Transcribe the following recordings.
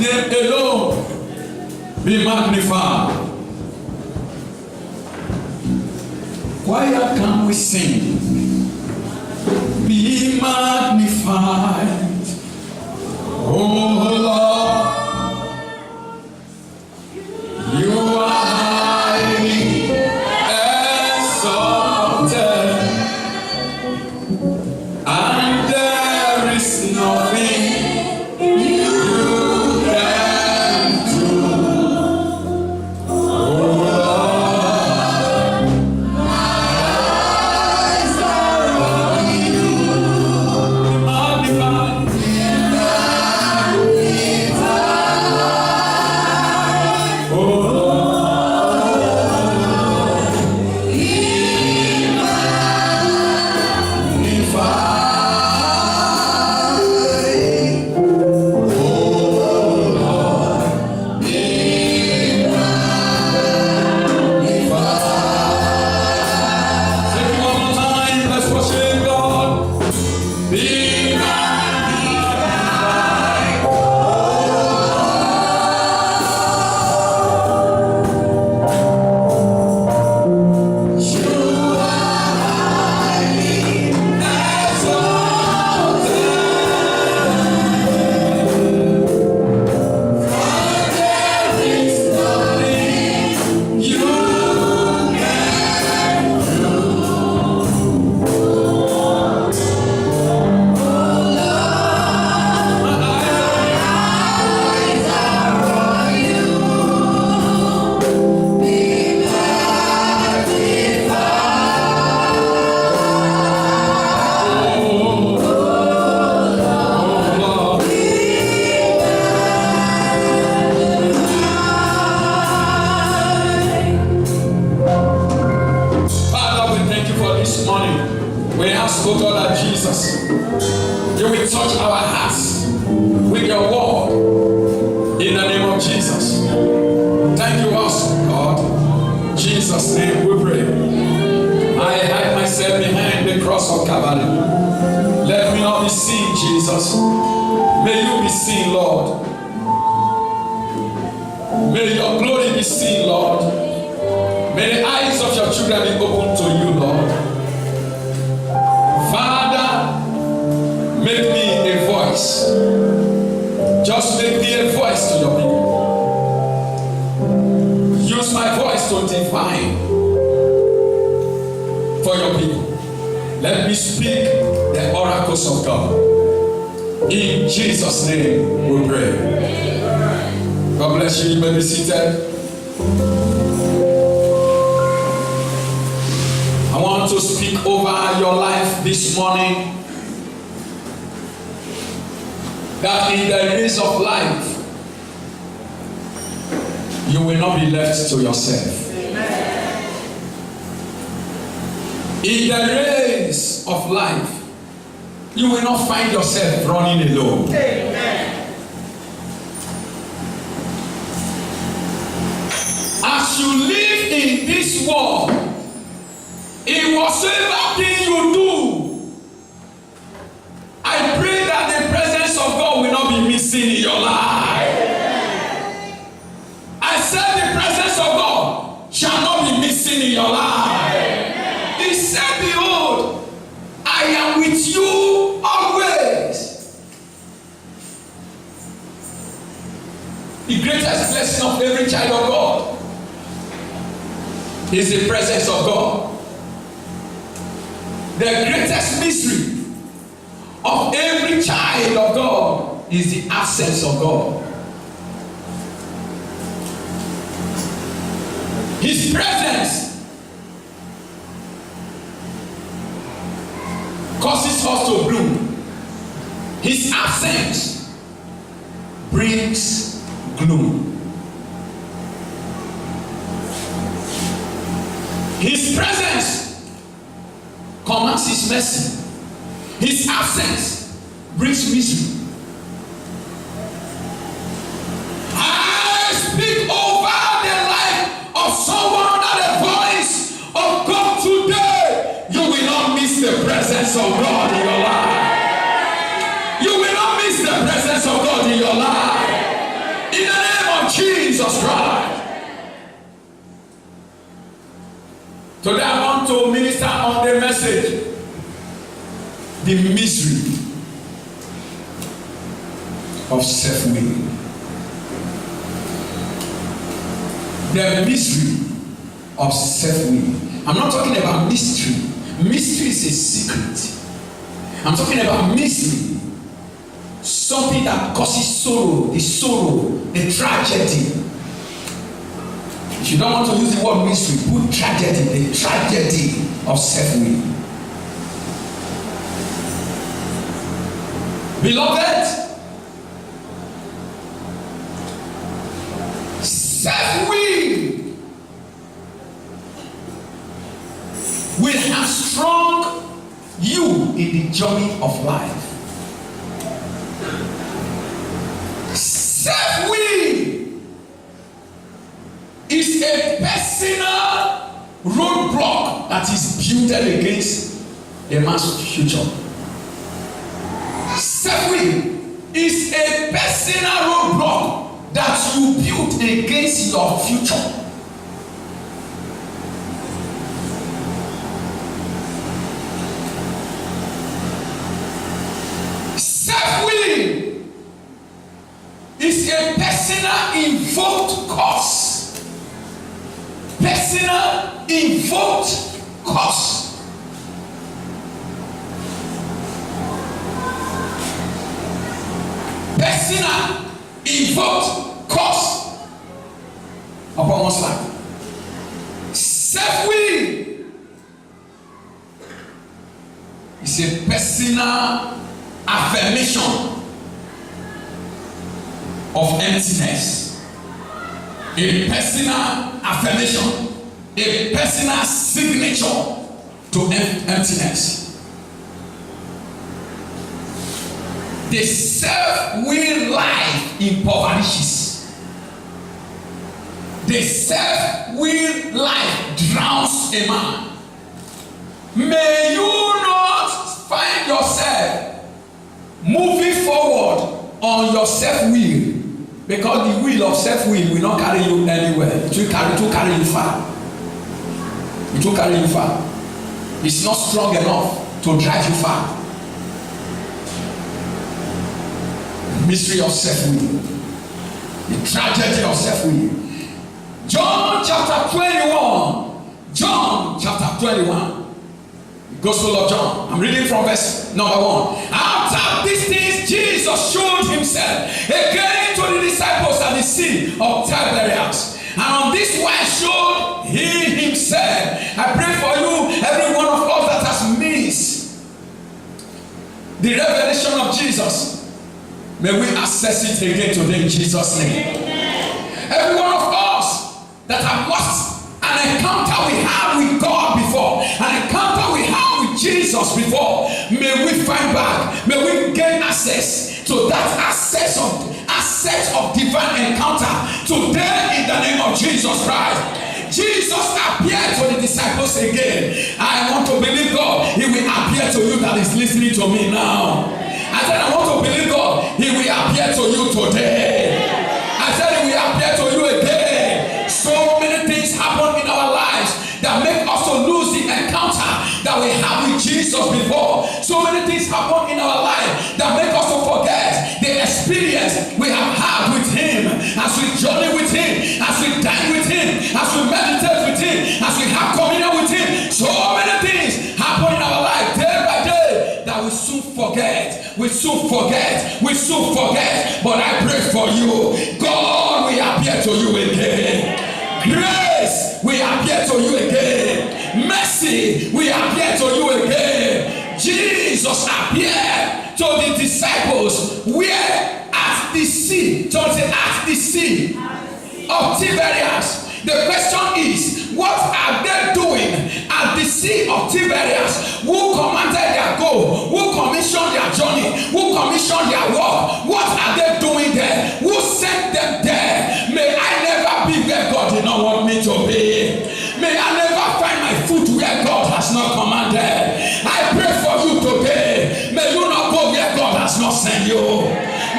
name alone be magnified. Choir, can we sing? Be magnified, oh Lord. You are highly exalted, and there is nothing you can do. Oh Lord, my eyes are on you. Magnified. We ask, O God, that Jesus, you will touch our hearts with your word in the name of Jesus. Thank you also, God. In Jesus' name we pray. I hide myself behind the cross of Calvary. Let me not be seen, Jesus. May you be seen, Lord. May your glory be seen, Lord. May the eyes of your children be open to you, Lord. Father, make me a voice. Just make me a voice to your people. Use my voice to define for your people. Let me speak the oracles of God. In Jesus' name we pray. God bless you. You may be seated. I want to speak over your life this morning that in the race of life you will not be left to yourself. Amen. In the race of life you will not find yourself running alone. Amen. As you live in this world, in whatsoever thing you do, I pray that the presence of God will not be missing in your life. Amen. I said the presence of God shall not be missing in your life. Amen. He said, behold, I am with you always. The greatest blessing of every child of God is the presence of God. The greatest mystery of every child of God is the absence of God. His presence causes us to bloom. His absence brings gloom. His presence commands his mercy. His absence brings misery. I speak over the life of someone at the voice of God today. You will not miss the presence of God in your life. You will not miss the presence of God in your life. Jesus Christ. Today I want to minister on the message, the mystery of self-will. The mystery of self-will. I'm not talking about mystery. Mystery is a secret. I'm talking about mystery. Something that causes sorrow, the tragedy. If you don't want to use the word mystery, put tragedy, the tragedy of self-will. Beloved, self-will will have strong you in the journey of life. Self-will is a personal roadblock that is built against a man's future. Self-will is a personal roadblock that you build against your future. Self-will is a personal invoked cause. Personal invoked cause. Personal invoked cause upon one's life. Self-will is a personal affirmation of emptiness. A personal affirmation, a personal signature to emptiness. The self-will life impoverishes. The self-will life drowns a man. May you not find yourself moving forward on your self-will, because the will of self-will will not carry you anywhere. It will carry you far. It will carry you far. It's not strong enough to drive you far. The mystery of self-will. The tragedy of self-will. John chapter 21. John chapter 21. The Gospel of John. I'm reading from verse number 1. After these things, Jesus showed himself again to the disciples at the sea of Tiberias. And on this wise showed he himself. I pray for you, every one of us that has missed the revelation of Jesus. May we access it again today in Jesus' name. Amen. Every one of us that have lost an encounter we had with God before, an encounter we had with Jesus before, may we find back, may we gain access to that access of divine encounter today in the name of Jesus Christ. Jesus appeared to the disciples again. I want to believe God, he will appear to you that is listening to me now. I said I want to believe God, he will appear to you today. I said he will appear to you again. So many things happen in our lives that make us to lose the encounter that we had with Jesus before. So many things happen in our life that make us to forget the experience we have had with him, as we journey with him, as we dine with him, as we meditate with him, as we have communion with him. So many things happen in our life day by day that we soon forget. We soon forget. But I pray for you. God will appear to you again. Grace will appear to you again. Mercy will appear to you again. Jesus appeared to the disciples where at the sea. So say at the sea of Tiberias. The question is, what are they doing at the sea of Tiberias? Who commanded their goal? Who commissioned their journey? Who commissioned their work? What are they doing there? Who sent them there? May I never be where God did not want me to be. May I never find my foot where God has not commanded. I pray for you today. May you not go where God has not sent you.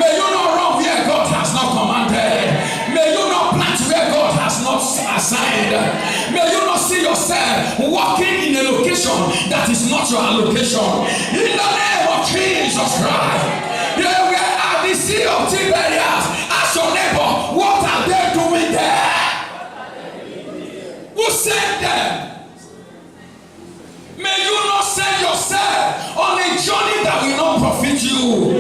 May you not run where God has not commanded. May you not plant May you not see yourself walking in a location that is not your allocation. In the name of Jesus Christ. We are at the Sea of Tiberias. Ask your neighbor, what are they doing there? Who sent them? May you not send yourself on a journey that will not profit you.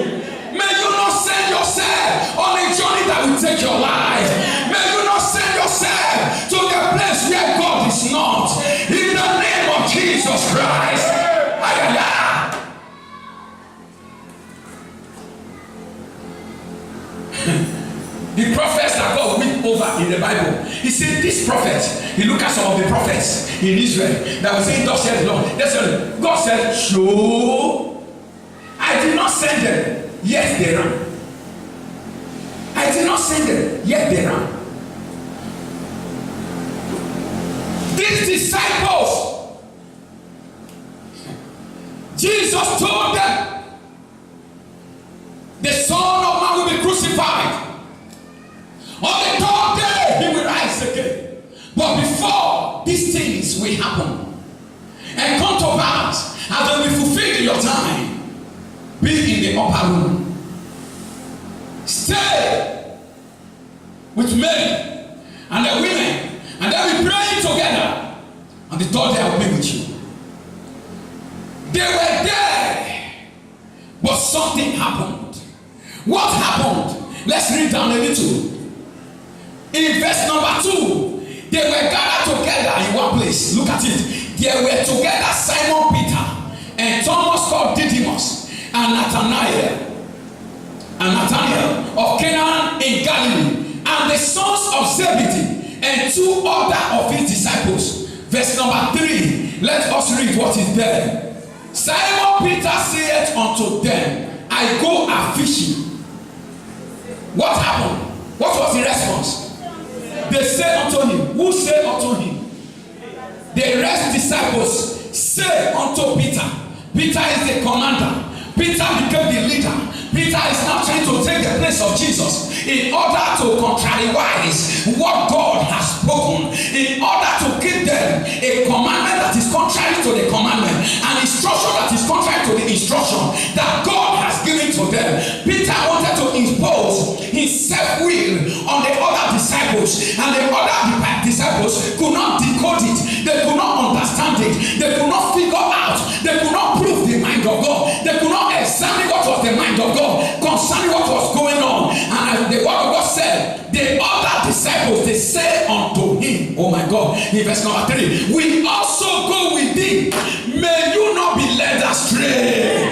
May you not send yourself on a journey that will take your life. May you not send yourself to the place where God is not. In the name of Jesus Christ. The prophets that God whipped over in the Bible. He said, this prophet, he looked at some of the prophets in Israel that was saying, thus said the Lord. God said, sure, I did not send them, yet they ran. I did not send them, yet they ran. These disciples, Jesus told them, the Son of Man will be crucified. On the third day, he will rise again. But before these things will happen and come to pass, as they will fulfill your time, be in the upper room. Stay with men and the women, and they will pray together. On the third day, I will be with you. They were there, but something happened. What happened? Let's read down a little. In verse number 2, they were gathered together in one place. Look at it. They were together Simon Peter and Thomas called Didymus and Nathanael of Canaan in Galilee, and the sons of Zebedee and 2 other of his disciples. Verse number 3. Let us read what is there. Simon Peter said unto them, I go a fishing. What happened? What was the response? They said unto him. Who said unto him? The rest disciples say unto Peter. Peter is the commander. Peter became the leader. Peter is now trying to take the place of Jesus in order to contrariwise what God has spoken, in order to give them a commandment that is contrary to the commandment, an instruction that is contrary to the instruction that God has given to them. Peter wanted to impose his self-will on the other disciples, and the other disciples could not decode it. They could not understand it. They could not figure out. They could not prove the mind of God. They could not examine what was the mind of God concerning what was going on. And the word of God said, the other disciples, they said unto him, oh my God, in verse number 3, we also go with thee. May you not be led astray.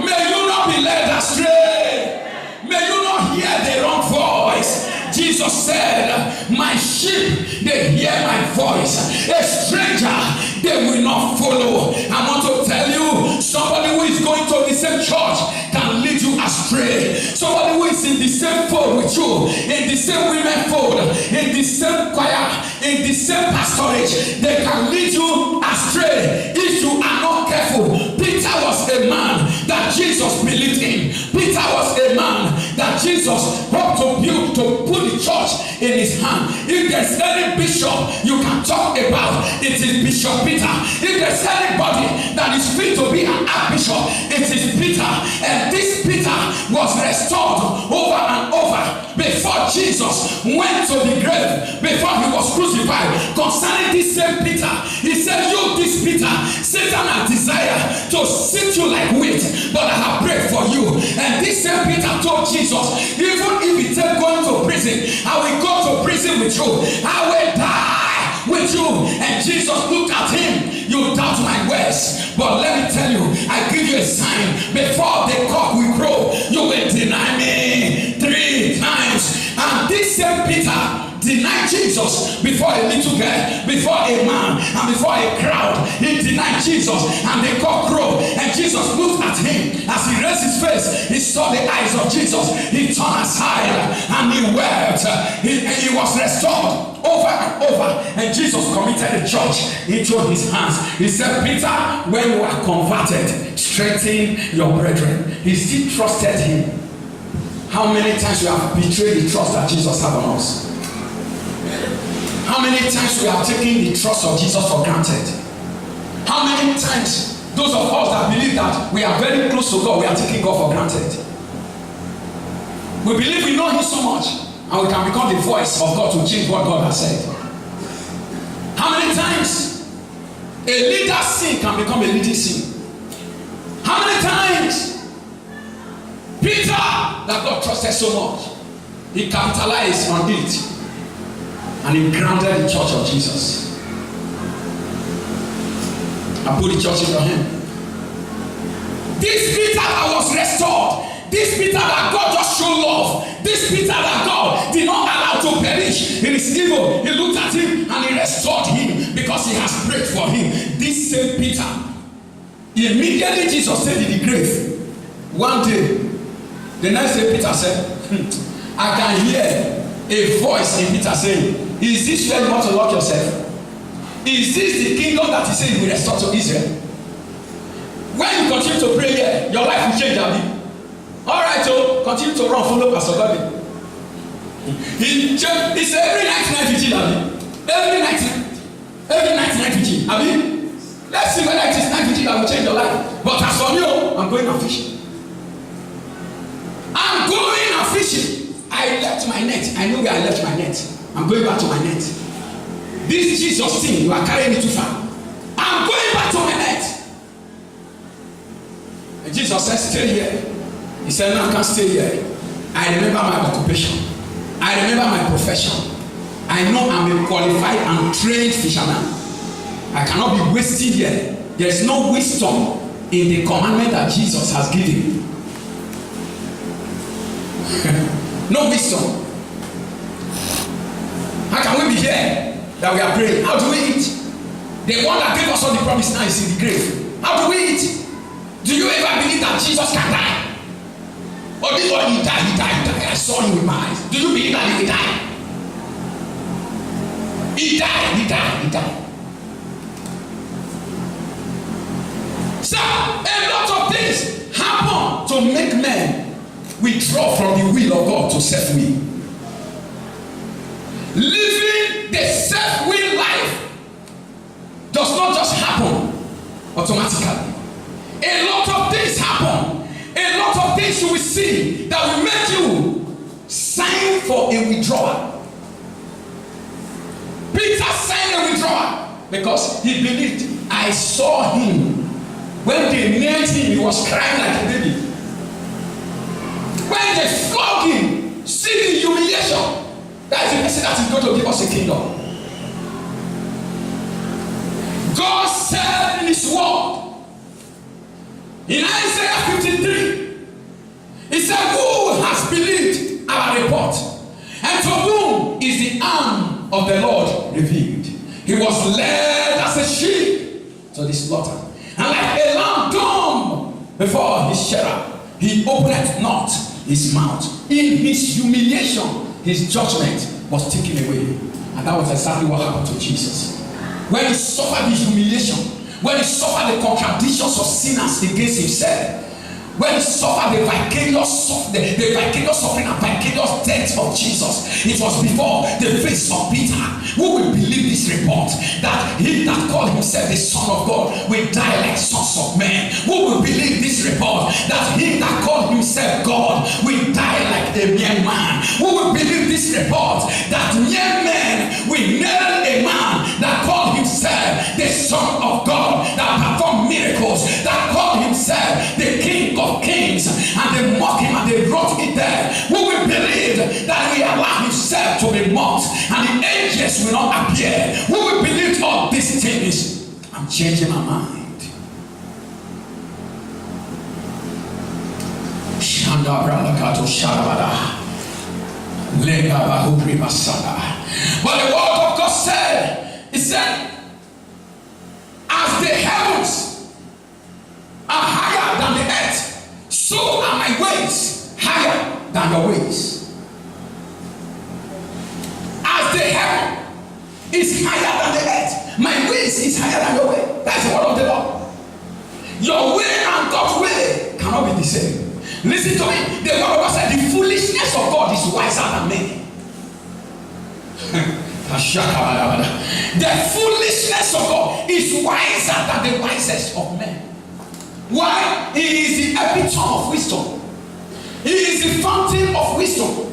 May you not be led astray. May you not hear the wrong voice. Jesus said, my sheep, they hear my voice. A stranger, they will not follow. I want to tell you, somebody who is going to the same church can lead you astray. Somebody who is in the same fold with you, in the same women fold, in the same choir, in the same pastorate, they can lead you astray if you are not careful. Peter was a man that Jesus believed in. Peter was a man that Jesus hoped to build, to put the church in his hand. If there's any bishop you can talk about, it is Bishop Peter. If there's anybody that is fit to be an archbishop, it is Peter. And this Peter was restored over and over before Jesus went to the grave, before he was crucified. Concerning this same Peter, he said, you, this Peter, Satan has desired to sift you like wheat, but I have prayed for you. And this same Peter told Jesus, even if it takes going to prison, I will go to prison with you. I will die with you. And Jesus looked at him. You doubt my words, but let me tell you, I give you a sign. Before the cock will crow, you will deny me 3 times. And this same Peter denied Jesus before a little girl, before a man, and before a crowd. He denied Jesus, and the cock crowed. And Jesus looked at him. As he raised his face, he saw the eyes of Jesus. He turned aside and he wept. He was restored over and over. And Jesus committed the church into his hands. He said, Peter, when you are converted, strengthen your brethren. He still trusted him. How many times you have betrayed the trust that Jesus had on us? How many times we have taken the trust of Jesus for granted? How many times those of us that believe that we are very close to God, we are taking God for granted? We believe we know Him so much, and we can become the voice of God to change what God has said. How many times a leader's sin can become a leading sin? How many times Peter, that God trusted so much, he capitalized on it and he grounded the church of Jesus. I put the church in your hand. This Peter that was restored, this Peter that God just showed love, this Peter that God did not allow to perish in his evil, he looked at him and he restored him because he has prayed for him. This same Peter, immediately Jesus said in the grave, one day, the next day Peter said, I can hear a voice in Peter saying, is this where you want to lock yourself? Is this the kingdom that he said he will restore to Israel? When you continue to pray here, your life will change, Abi. All right, so continue to run, follow Pastor Godi. He said every night vigil, Abi. Every night vigil, Abi. Let's see whether it is night vigil that will change your life. But as for me, I'm going and fishing. I'm going and fishing. I left my net. I know where I left my net. I'm going back to my net. This Jesus thing, you are carrying me too far. I'm going back to my net. And Jesus said, stay here. He said, no, I can't stay here. I remember my occupation. I remember my profession. I know I'm a qualified and trained fisherman. I cannot be wasting here. There is no wisdom in the commandment that Jesus has given. No wisdom. How can we be here that we are praying? How do we eat? The one that gave us all the promise now is in the grave. How do we eat? Do you ever believe that Jesus can die? Or this one, he died. I saw him with my eyes. Do you believe that he will die? He died. So, a lot of things happen to make men withdraw from the will of God to self-will. Living the self-will life does not just happen automatically. A lot of things happen. A lot of things you will see that will make you sign for a withdrawal. Peter signed a withdrawal because he believed. I saw him. When they nailed him, he was crying like a baby. When they flogged him, see the humiliation. That is the person that is going to give us a kingdom. God said in his word, in Isaiah 53, he said, who has believed our report? And to whom is the arm of the Lord revealed? He was led as a sheep to the slaughter. And like a lamb dumb before his shearer, he opened not his mouth. In his humiliation, his judgment was taken away. And that was exactly what happened to Jesus. When he suffered the humiliation, when he suffered the contradictions of sinners against himself, when he suffered the vicarious suffering and vicarious death of Jesus, it was before the face of Peter. Who will believe this report that he that called himself the Son of God will die like sons of men? Who will believe this report that he that called himself God will die like a mere man? Who will believe this report that mere men will nail a man that called himself the Son of God, that performed miracles, that called himself the King of Kings, and they mock him and they wrote it there? Who will believe that he allowed himself to be mocked and the angels will not appear? Who will believe all these things? I'm changing my mind. But the word of God said, it said, as the heavens are higher than the earth, so are my ways higher than your ways. As the heaven is higher than the earth, my ways is higher than your way. That's the word of the Lord. Your way and God's way cannot be the same. Listen to me. The word of God said the foolishness of God is wiser than men. The foolishness of God is wiser than the wisest of men. Why? He is the epitome of wisdom. He is the fountain of wisdom.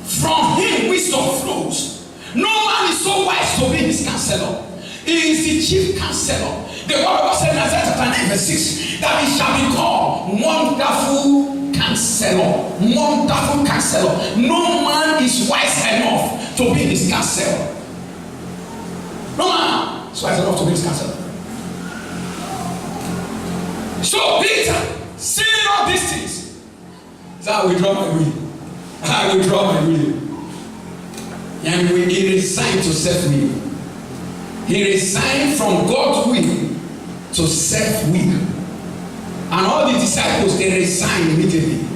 From him wisdom flows. No man is so wise to be his counselor. He is the chief counselor. The word of God said in Isaiah chapter 9 verse 6 that he shall be called Wonderful Counselor. Wonderful Counselor. No man is wise enough to be his counselor. No man is wise enough to be his counselor. So Peter, seeing all these things, said, I withdraw my will. I withdraw my will. And he resigned to self-will. He resigned from God's will to self-will. And all the disciples, they resigned immediately.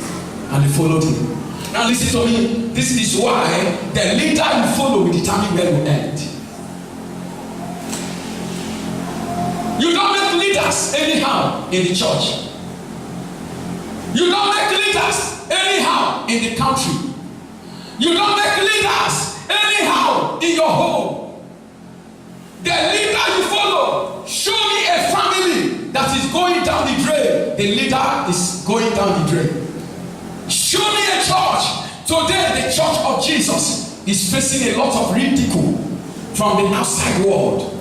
And they followed him. Now listen to me. This is why the leader you follow will determine where you end. You don't make leaders anyhow in the church. You don't make leaders anyhow in the country. You don't make leaders anyhow in your home. The leader you follow, show me a family that is going down the drain. The leader is going down the drain. Show me a church. Today the church of Jesus is facing a lot of ridicule from the outside world.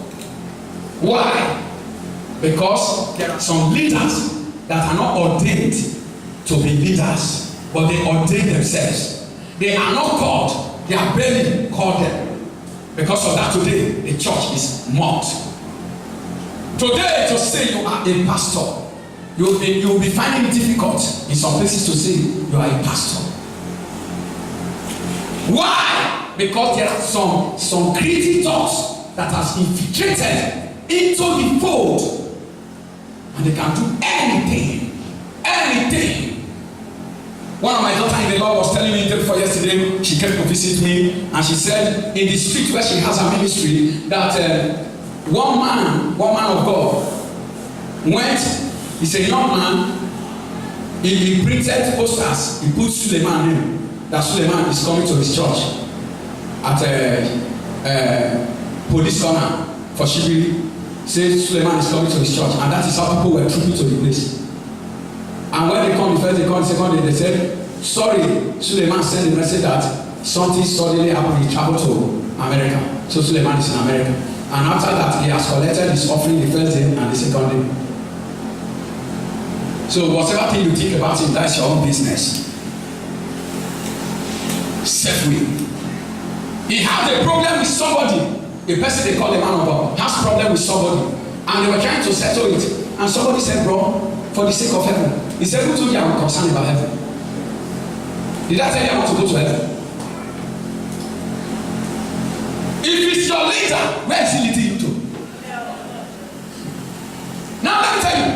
Why? Because there are some leaders that are not ordained to be leaders, but they ordain themselves. They are not called, they are barely called them. Because of that, today the church is mocked. Today, to say you are a pastor, you will be finding it difficult in some places to say you are a pastor. Why? Because there are some creative thoughts that has infiltrated into the fold. And they can do anything. One of my daughters in the Lord was telling me for yesterday. She came to visit me, and she said in the street where she has her ministry that one man of God went. He's a young man. He printed posters. He put Suleiman in. That Suleiman is coming to his church at Police Corner for Shibiri. Says Suleiman is coming to his church, and that is how people were trooping to the place. And when they come, the first they come, the second day they said, sorry, Suleiman sent the message that something suddenly happened. He traveled to America. So Suleiman is in America. And after that, he has collected his offering the first day and the second day. So whatever thing you think about him, that's your own business. Self-will. He had a problem with somebody. A person they call a man of God has problem with somebody, and they were trying to settle it. And somebody said, bro, for the sake of heaven. He said, who told you I'm concerned about heaven? Did I tell you I want to go to heaven? If it's your leader, where is he leading you to? Now let me tell you,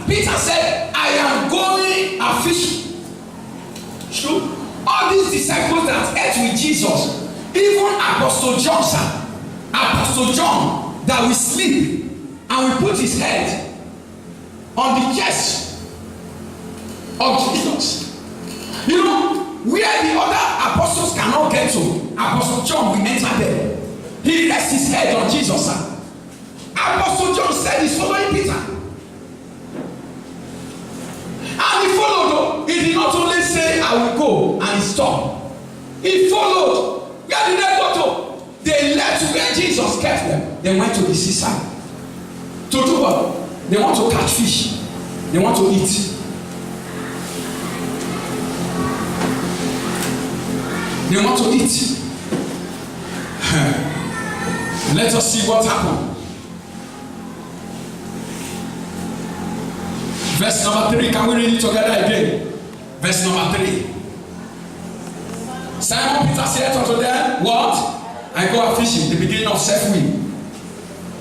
Peter said, I am going a fishing. True. All these disciples that ate with Jesus, even Apostle John, that we sleep and we put his head on the chest of Jesus. You know, where the other apostles cannot get to, Apostle John will enter there. He rests his head on Jesus. Apostle John said he's following Peter. And he followed. He did not only say, I will go, and he stopped. He followed. Where did they go to? They left to where Jesus kept them. They went to the seaside. To do what? They want to catch fish. They want to eat. They want to eat. Let us see what happened. Verse number 3. Can we read it together again? Verse number 3. Simon Peter said unto them, what? I go a fishing, the beginning of self-will.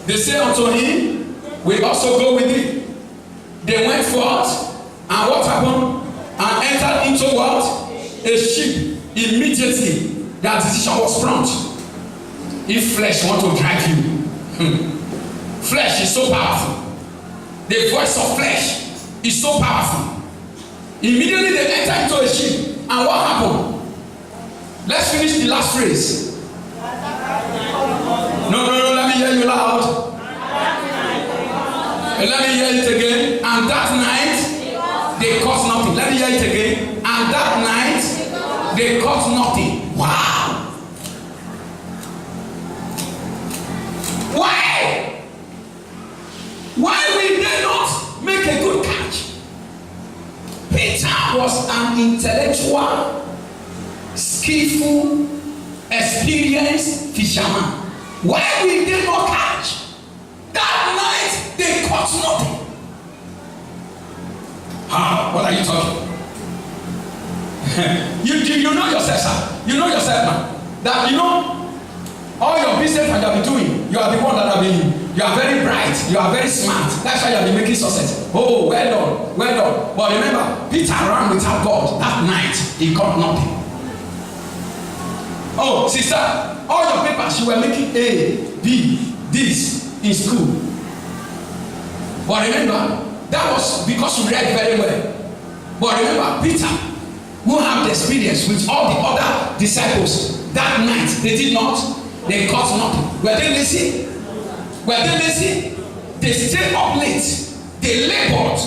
They say unto him, we also go with thee. They went forth, and what happened? And entered into what? A ship. Immediately, their decision was prompt. If flesh want to drive you, flesh is so powerful. The voice of flesh is so powerful. Immediately they entered into a ship, and what happened? Let's finish the last phrase. No, let me hear you loud. Let me hear it again. And that night, they caught nothing. Let me hear it again. And that night, they caught nothing. Wow. Why? Why will they not make a good catch? Peter was an intellectual, skillful, experienced fisherman. Why will they not catch? That night they caught nothing. What are you talking? you know yourself, sir. You know yourself, man. That you know all your business that you have been doing. You are the one that have been. You are very bright. You are very smart. That's why you have been making success. Oh, well done, well done. But remember, Peter ran without God. That night he caught nothing. Oh, sister, all your papers you were making A, B, this in school. But remember, that was because you read very well. But remember, Peter, who had the experience with all the other disciples, that night they did not. They caught nothing. Were they lazy? Were they lazy? They stayed up late. They labored.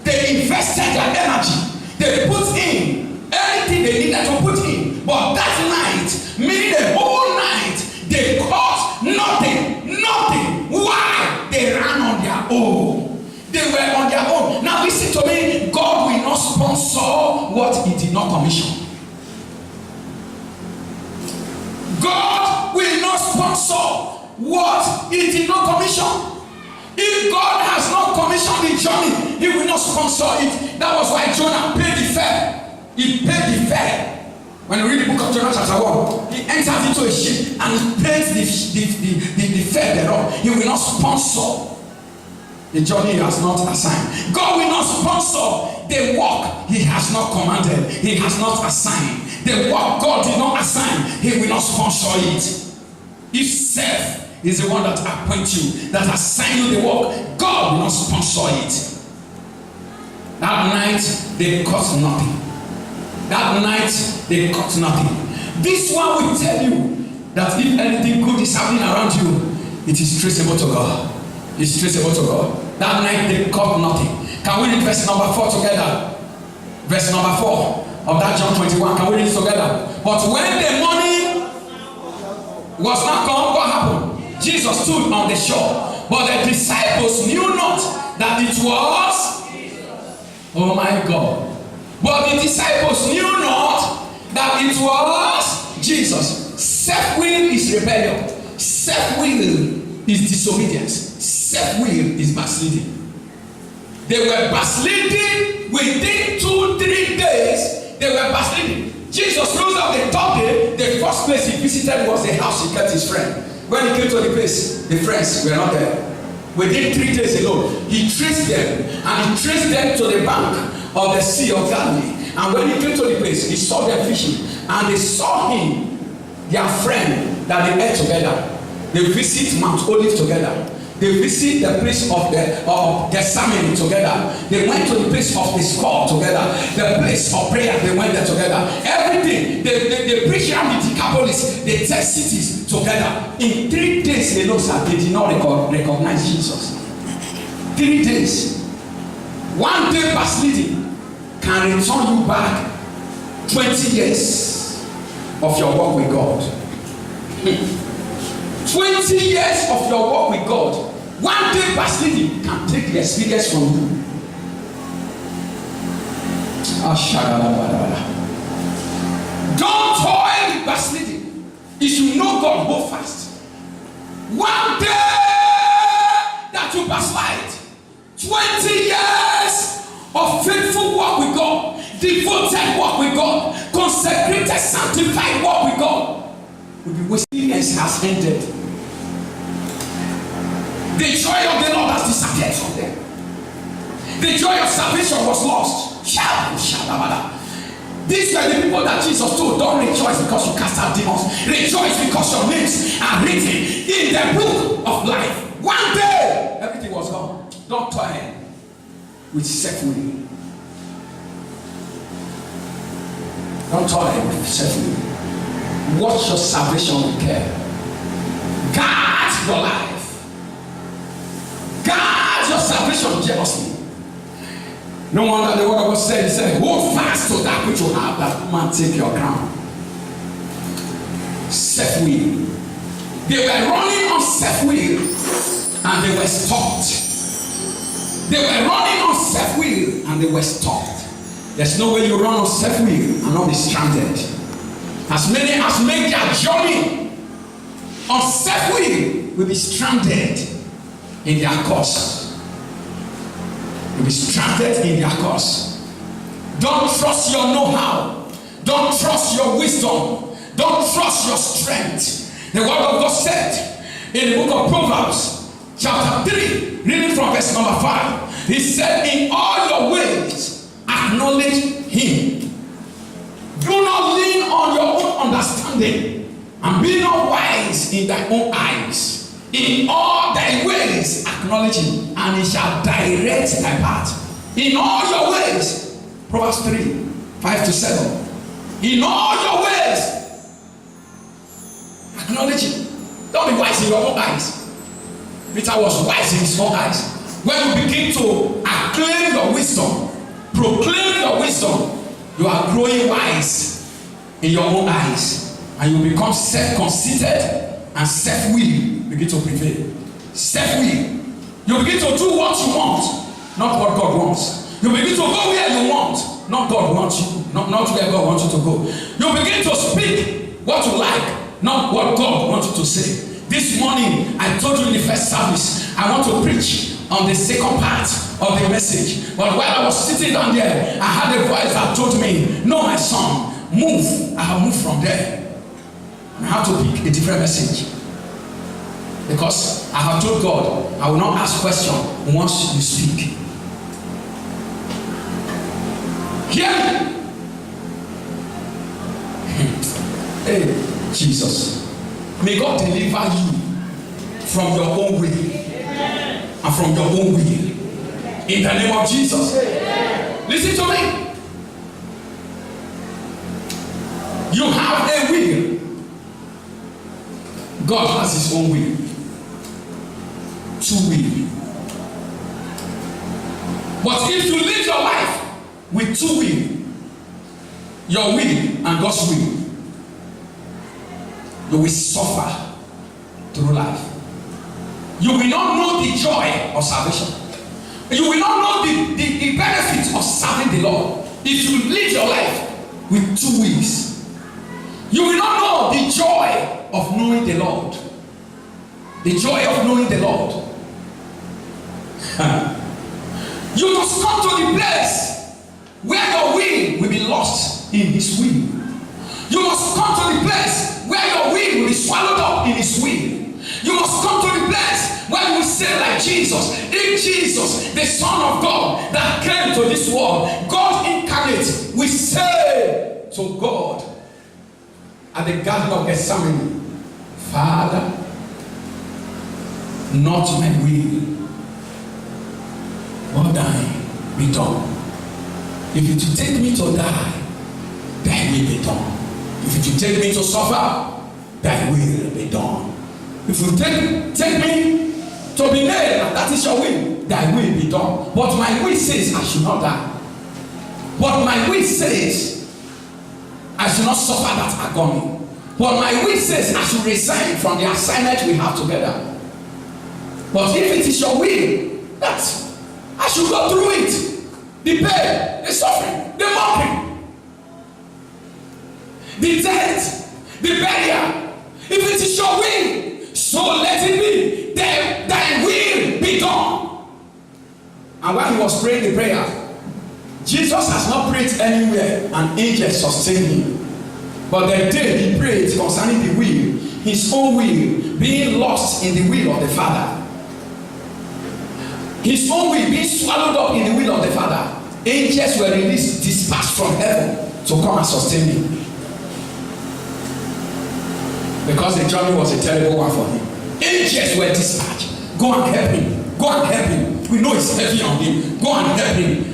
They invested their energy. They put in everything they needed to put in. But that night, meaning the whole night, they caught nothing. Nothing. Why? They ran on their own. They were on their own. Now listen to me. God will not sponsor what he did not commission. God will not sponsor what he did not commission. If God has not commissioned the journey, he will not sponsor it. That was why Jonah paid the fare. He paid the fare. When you read the book of Jonah chapter 1, he enters into a ship and he pays the fare thereof. He will not sponsor the journey he has not assigned. God will not sponsor the work he has not commanded. He has not assigned. The work God did not assign, he will not sponsor it. If self is the one that appoints you, that assigns you the work, God will not sponsor it. That night they caught nothing. That night they caught nothing. This one will tell you that if anything good is happening around you, it is traceable to God. It's traceable to God. That night they caught nothing. Can we read verse number 4 together? Verse number 4 of that John 21. Can we read it together? But when the morning was not come, what happened? Jesus stood on the shore, but the disciples knew not that it was. Oh my God. But the disciples knew not that it was Jesus. Self-will is rebellion. Self-will is disobedience. Self-will is backsliding. They were backsliding within 2-3 days. They were backsliding. Jesus rose up the third day. The first place he visited was the house he kept his friend. When he came to the place, the friends were not there. Within 3 days alone, he traced them, and he traced them to the bank of the Sea of Galilee. And when he came to the place, he saw them fishing, and they saw him, their friend, that they ate together. They visit Mount Olive together. They visit the place of Gethsemane together. They went to the place of the skull together. The place of prayer, they went there together. Everything, they preach around the Decapolis, the 10 cities together. In 3 days, they know that they did not recognize Jesus. 3 days. 1 day backsliding can return you back 20 years of your walk with God. 20 years of your walk with God. 1 day backsliding can take the experience from you. Don't toil with backsliding. If you know God, go fast. 1 day that you backslide, 20 years of faithful walk with God, devoted walk with God, consecrated, sanctified walk with God will be wasted. Has ended. The joy of the Lord has disappeared from them. The joy of salvation was lost. These were the people that Jesus told, don't rejoice because you cast out demons. Rejoice because your names are written in the book of life. 1 day, everything was gone. Don't toil with self-will. Don't toil with self-will. Watch your salvation with care. Guard guard your life. Guard your salvation jealously. No wonder the word of God said, he said, hold fast to that which you have, that man take your crown. Self-will. They were running on self-will and they were stopped. They were running on self-will and they were stopped. There's no way you run on self-will and not be stranded. As many as make their journey on self-will will be stranded in their course. Will be stranded in their course. Don't trust your know-how. Don't trust your wisdom. Don't trust your strength. The word of God said in the book of Proverbs, chapter 3, reading from verse number 5, he said, in all your ways, acknowledge him. Do not lean on your own understanding, and be not wise in thy own eyes. In all thy ways, acknowledge him, and he shall direct thy path. In all your ways, Proverbs 3, 5 to 7. In all your ways, acknowledge him. Don't be wise in your own eyes. Peter was wise in his own eyes. When you begin to acclaim your wisdom, proclaim your wisdom, you are growing wise in your own eyes, and you become self-conceited, and self-will begin to prevail. Self-will. You begin to do what you want, not what God wants. You begin to go where you want, not God wants you, not where God wants you to go. You begin to speak what you like, not what God wants you to say. This morning, I told you in the first service, I want to preach on the second part of the message. But while I was sitting down there, I had a voice that told me, no, my son, move. I have moved from there. I have to pick a different message. Because I have told God, I will not ask questions once you speak. Hear me. Hey, Jesus. May God deliver you from your own way and from your own will. In the name of Jesus. Listen to me. You have a will. God has his own will. Two will. But if you live your life with two will, your will and God's will, you will suffer through life. You will not know the joy of salvation. You will not know the benefits of serving the Lord if you live your life with two wills. You will not know the joy of knowing the Lord. The joy of knowing the Lord. You must come to the place where your will be lost in his will. You must come to the place where your will be swallowed up in his will. You must come to the place where you will say like Jesus, if Jesus, the Son of God that came to this world, God incarnate, we say to God at the Garden of Gethsemane, Father, not my will, but thine be done. If you to take me to die, thy will be done. If you take me to suffer, thy will be done. If you take me to be nailed, that is your will, thy will be done. But my will says I should not die. But my will says I should not suffer that agony. But my will says I should resign from the assignment we have together. But if it is your will that I should go through it, the pain, the suffering, the mocking, the death, the burial, if it is your will, so let it be. Then thy will be done. And while he was praying the prayer, Jesus has not prayed anywhere and angels sustained him. But the day he prayed concerning the will, his own will being lost in the will of the Father, his own will being swallowed up in the will of the Father, angels were released, dispatched from heaven to come and sustain him. Because the journey was a terrible one for him. Angels were dispatched. Go and help him. Go and help him. We know it's heavy on him. Go and help him.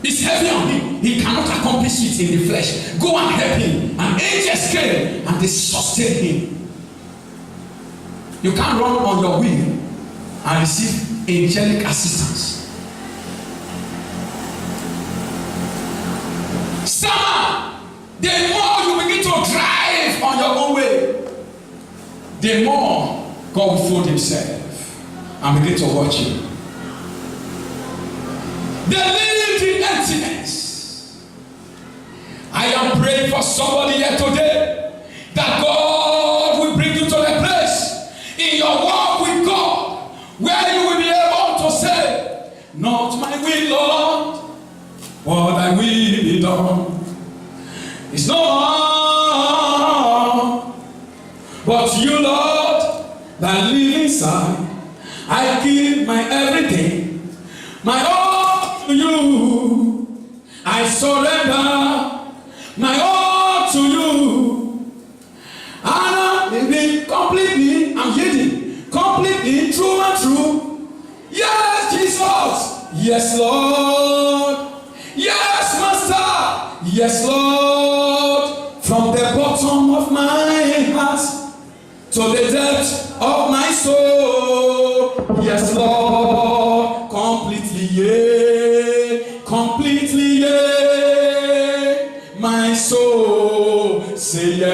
It's heavy on him. He cannot accomplish it in the flesh. Go and help him. And angels came and they sustained him. You can't run on your will and receive angelic assistance. Summer, the more you begin to drive on your own way, the more God will fold himself and begin to watch you. They lived in emptiness. I am praying for somebody here today that God will bring you to a place in your walk with God where you will be able to say, not my will, Lord, but thy will be done. It's no more, but you, Lord, that live inside. I give my everything, my all to you. I surrender my all to you. And I'm living completely, I'm yielding completely, true and true. Yes, Jesus. Yes, Lord. Yes, Master. Yes, Lord. From the bottom of my heart to the depth of my soul. Yes, Lord. Completely, yeah. Completely, yeah. My soul say yes.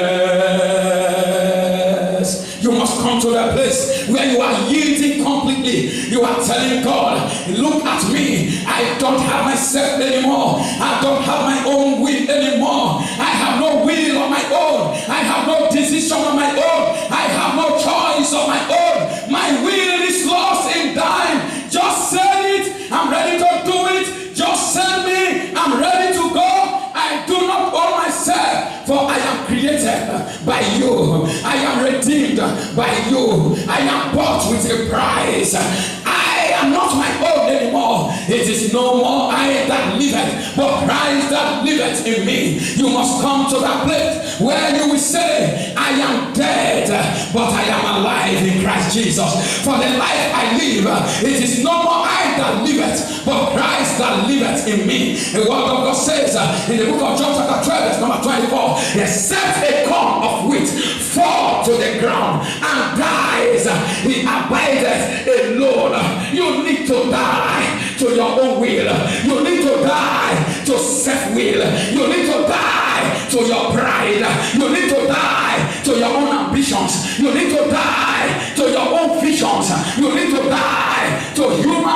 You must come to that place where you are yielding completely. You are telling God, look at me. I don't have myself anymore. I don't have my own will anymore. I have no will on my own. I have no decision on my own. I have no choice on my own. My will is lost in thine. Just say it. I'm ready to do it. Just send me. I'm ready to go. I do not own myself, for I am created by you. I am redeemed by you. I am bought with a price. I am not my own anymore. It is no more I that liveth, but Christ that liveth in me. You must come to that place where you will say, I am dead, but I am alive in Christ Jesus. For the life I live, it is no more I that liveth, but Christ that liveth in me. The word of God says in the book of John chapter 12, verse number 24, except a corn of wheat fall to the ground and dies, he abideth alone. You need to die to your own will. You need to die to self-will. You need to die to your pride. You need to die to your own ambitions. You need to die to your own visions. You need to die to human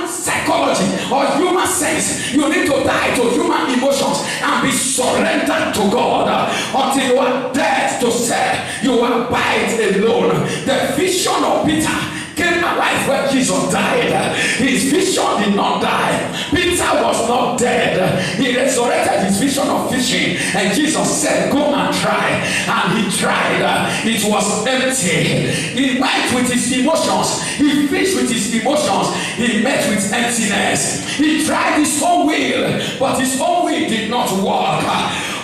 psychology or human sense. You need to die to human emotions and be surrendered to God until you are dead to self. You abide alone. The vision of Peter came alive when Jesus died. His vision did not die. Peter was not dead. He resurrected his vision of fishing, and Jesus said, go and try. And he tried. It was empty. He went with his emotions. He fished with his emotions. He met with emptiness. He tried his own will, but his own will did not work.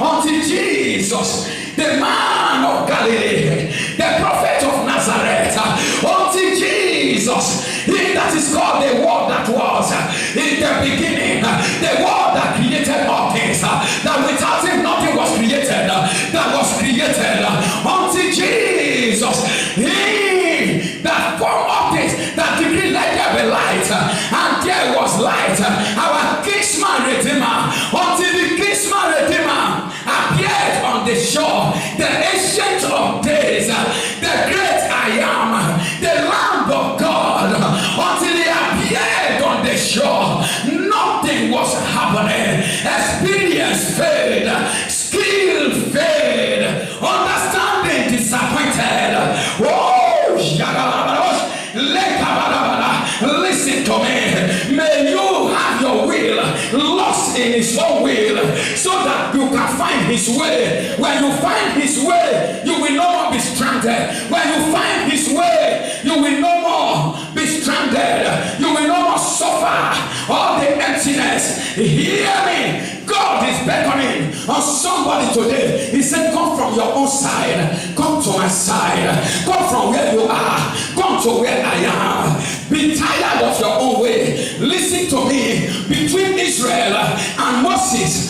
Until Jesus, the man of Galilee, the prophet of Nazareth, until Jesus, he that is called the word that was in the beginning, the word that created all things, that without him nothing was created, that was created. Until Jesus, he that formed all things, that decreed let there be light, and there was light. Our kinsman redeemer, until the kinsman redeemer appeared on the shore, the ancient of days, the great I am, the Lamb of God, until he appeared on the shore, nothing was happening. Experience failed, skill failed, understanding disappointed. Oh, listen to me. May you have your will lost in his own will, so that you can find his way. When you find his way, you will no more be stranded. When you find his way, you will no more be stranded. You will no more suffer all the emptiness. Hear me. God is beckoning on somebody today. He said, come from your own side. Come to my side. Come from where you are. Come to where I am. Be tired of your own way. Listen to me. Between Israel and Moses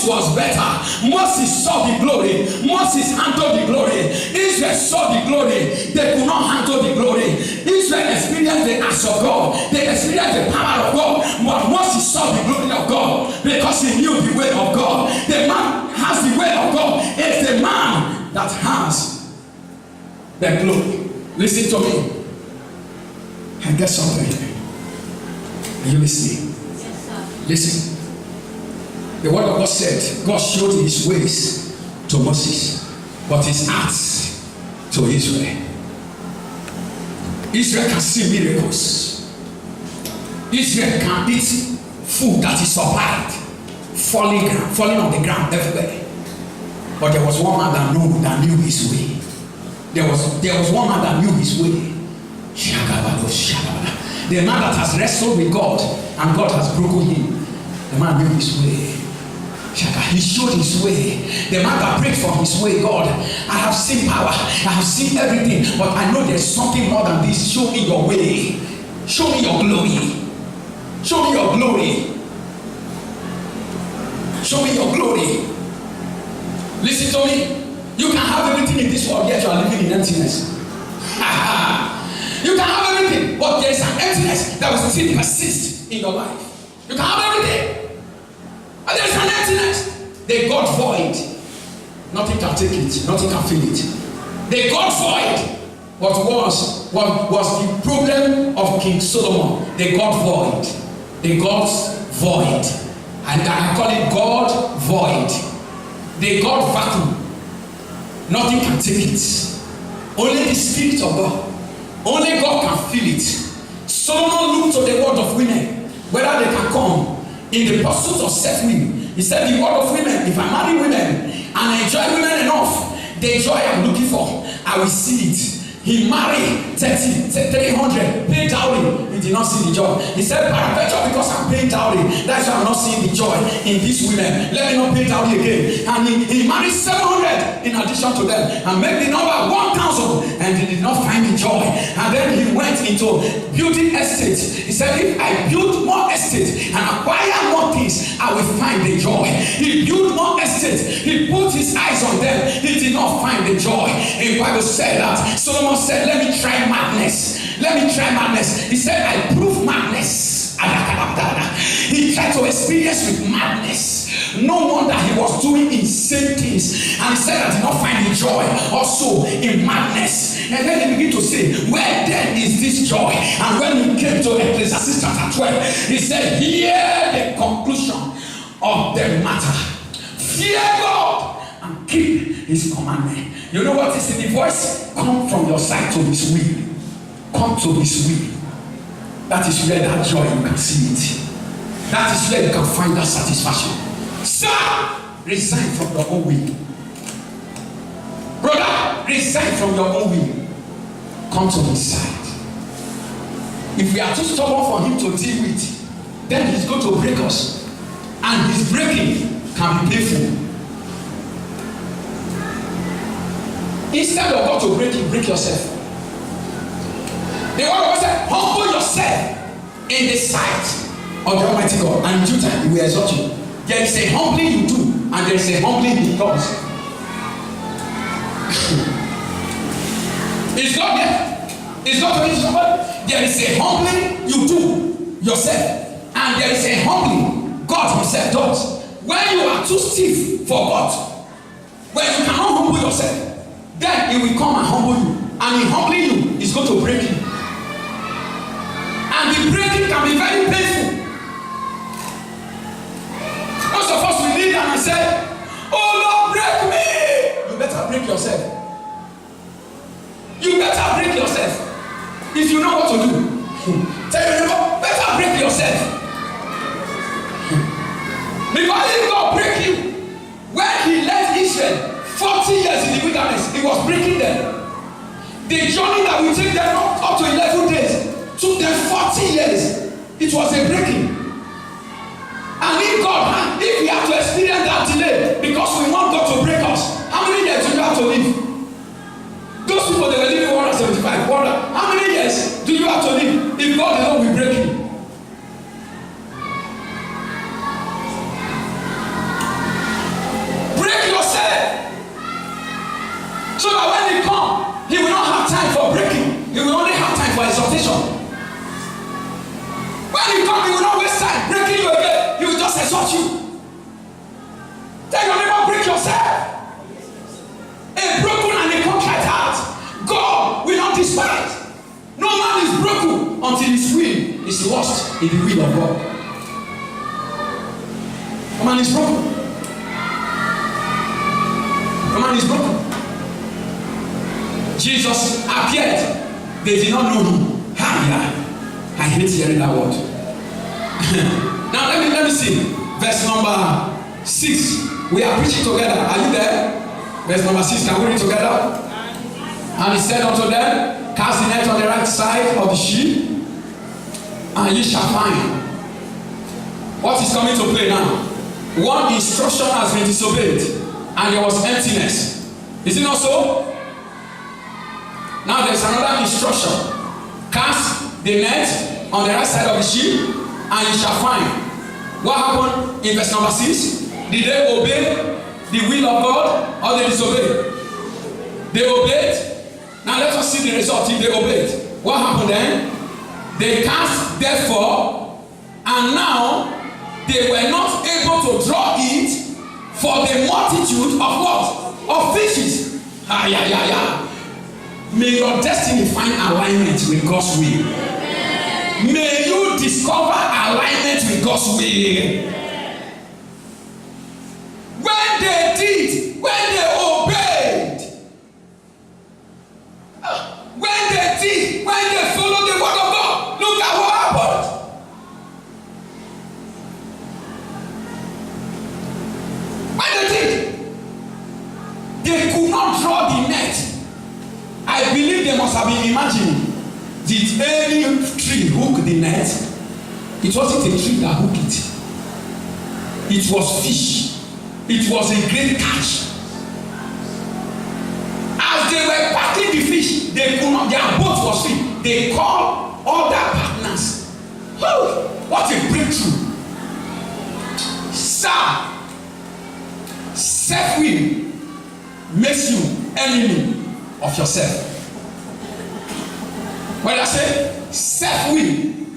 was better. Moses saw the glory. Moses handled the glory. Israel saw the glory, they could not handle the glory. Israel experienced the acts of God, they experienced the power of God. But once he saw the glory of God, because he knew the way of God, the man has the way of God. It's the man that has the glory. Listen to me and get something. Are you listening? Yes, sir. Listen. The word of God said, God showed his ways to Moses, but his acts to Israel. Israel can see miracles. Israel can eat food that is supplied, falling on the ground everywhere. But there was one man that knew his way. There was one man that knew his way. The man that has wrestled with God and God has broken him. The man knew his way. He showed his way. The man that prayed for his way. God, I have seen power, I have seen everything, but I know there's something more than this. Show me your way. Show me your glory. Show me your glory. Show me your glory. Listen to me. You can have everything in this world, yet you are living in emptiness. You can have everything, but there is an emptiness that will still persist in your life. You can have everything, but there is an emptiness. The God void. Nothing can take it. Nothing can fill it. The God void. What was the problem of King Solomon? The God void. The God's void. And I call it God void. The God vacuum. Nothing can take it. Only the Spirit of God. Only God can feel it. Solomon looked to the word of women, whether they can come in the pursuit of self-will. He said, the word of women, if I marry women and I enjoy women enough, the joy I'm looking for, I will see it. He married 300, paid dowry. He did not see the joy. He said, peradventure, because I'm paying dowry, that's why I'm not seeing the joy in these women. Let me not pay dowry again. And he married 700 in addition to them, and made the number 1,000, and he did not find the joy. And then he went into building estates. He said, if I build more estates and acquire more things, I will find the joy. He built more estates. He put his eyes on them. He did not find the joy. And the Bible said that Solomon said, let me try madness. Let me try madness. He said, I prove madness. He tried to experience with madness. No wonder he was doing insane things. And he said, I did not find the joy also in madness. And then he began to say, where then is this joy? And when he came to Ecclesiastes chapter 12, he said, hear the conclusion of the matter. Fear God and keep his commandment. You know what is in the voice? Come from your side to his will. Come to his will. That is where that joy, you can see it. That is where you can find that satisfaction. Sir, resign from your own will. Brother, resign from your own will. Come to his side. If we are too stubborn for him to deal with, then he's going to break us. And his breaking can be painful. Instead of God to break you, break yourself. The word of God said, humble yourself in the sight of the Almighty God, and in due time he will exalt you. There is a humbling you do, and there is a humbling he does. It's not there. It's not going to somebody. There is a humbling you do yourself, and there is a humbling God himself does. When you are too stiff for God, when you cannot humble yourself, then he will come and humble you, and in humbling you, he's going to break you. And the breaking can be very painful. Most of us will lean down and say, oh Lord, break me. You better break yourself. You better break yourself. If you know what to do, tell your neighbor, better break yourself. Because if God break you, when he left Israel 40 years in the wilderness, he was breaking them. The journey that will take them up to 11 days took them 40 years. It was a breaking. And if God, if we have to experience that delay because we want God to break us, how many years do you have to live? Those people, they were living 175. How many years do you have to live if God alone will break you? Break yourself. So that when he comes, exhortation. When he comes, he will not waste time breaking you again. He will just exhort you. Tell your neighbor, break yourself. A broken and a contrite heart, God will not despise. No man is broken until his will is lost in the will of God. No man is broken. No man is broken. Jesus appeared. They did not know him. I hate hearing that word. Now let me see. Verse number 6. We are preaching together. Are you there? Verse number 6. Can we read together? And he said unto them, cast the net on the right side of the ship, and ye shall find. What is coming to play now? One instruction has been disobeyed, and there was emptiness. Is it not so? Now there's another instruction. Cast the net on the right side of the ship, and you shall find. What happened in verse number 6? Did they obey the will of God, or they disobeyed? They obeyed. Now let us see the result if they obeyed. What happened then? They cast therefore, and now they were not able to draw it for the multitude of what? Of fishes. May your destiny find alignment with God's will. May you discover alignment with God's will. When they did, when they obeyed, when they did, when they followed the word of God, look at what happened. When they did, they could not draw the net. I believe they must have been imagining, did any tree hook the net? It wasn't a tree that hooked it. It was fish. It was a great catch. As they were packing the fish, they could not, their boat was filled. They called other partners. Oh, what a breakthrough. Sir, self-will makes you enemy of yourself. When I say self-will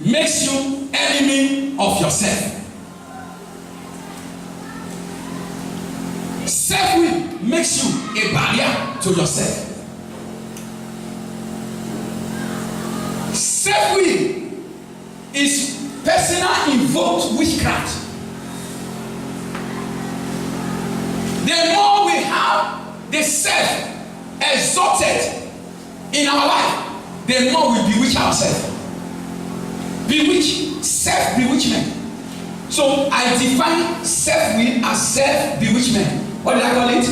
makes you enemy of yourself. Self-will makes you a barrier to yourself. Self-will is personal invoked witchcraft. The more we have the self exalted in our life, the more we bewitch ourselves. Bewitch, self-bewitchment. So I define self-will as self-bewitchment. What did I call it?